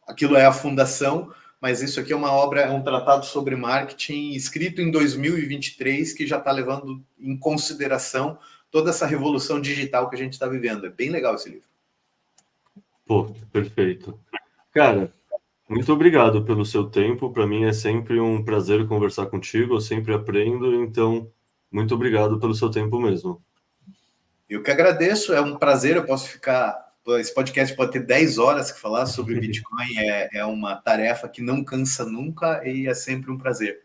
Aquilo é a fundação, mas isso aqui é uma obra, é um tratado sobre marketing escrito em 2023 que já está levando em consideração toda essa revolução digital que a gente está vivendo. É bem legal esse livro. Pô, perfeito. Cara, muito obrigado pelo seu tempo. Para mim é sempre um prazer conversar contigo, eu sempre aprendo, então muito obrigado pelo seu tempo mesmo. Eu que agradeço, é um prazer, eu posso ficar... Esse podcast pode ter 10 horas que falar sobre Bitcoin, é uma tarefa que não cansa nunca e é sempre um prazer.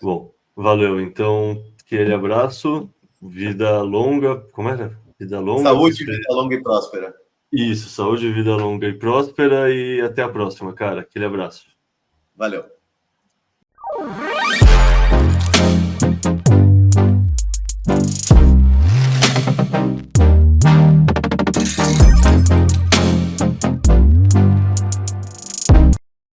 Bom, valeu. Então, aquele abraço, vida longa, como era? Vida longa. Saúde, vida longa e próspera. Isso, saúde, vida longa e próspera e até a próxima, cara. Aquele abraço. Valeu.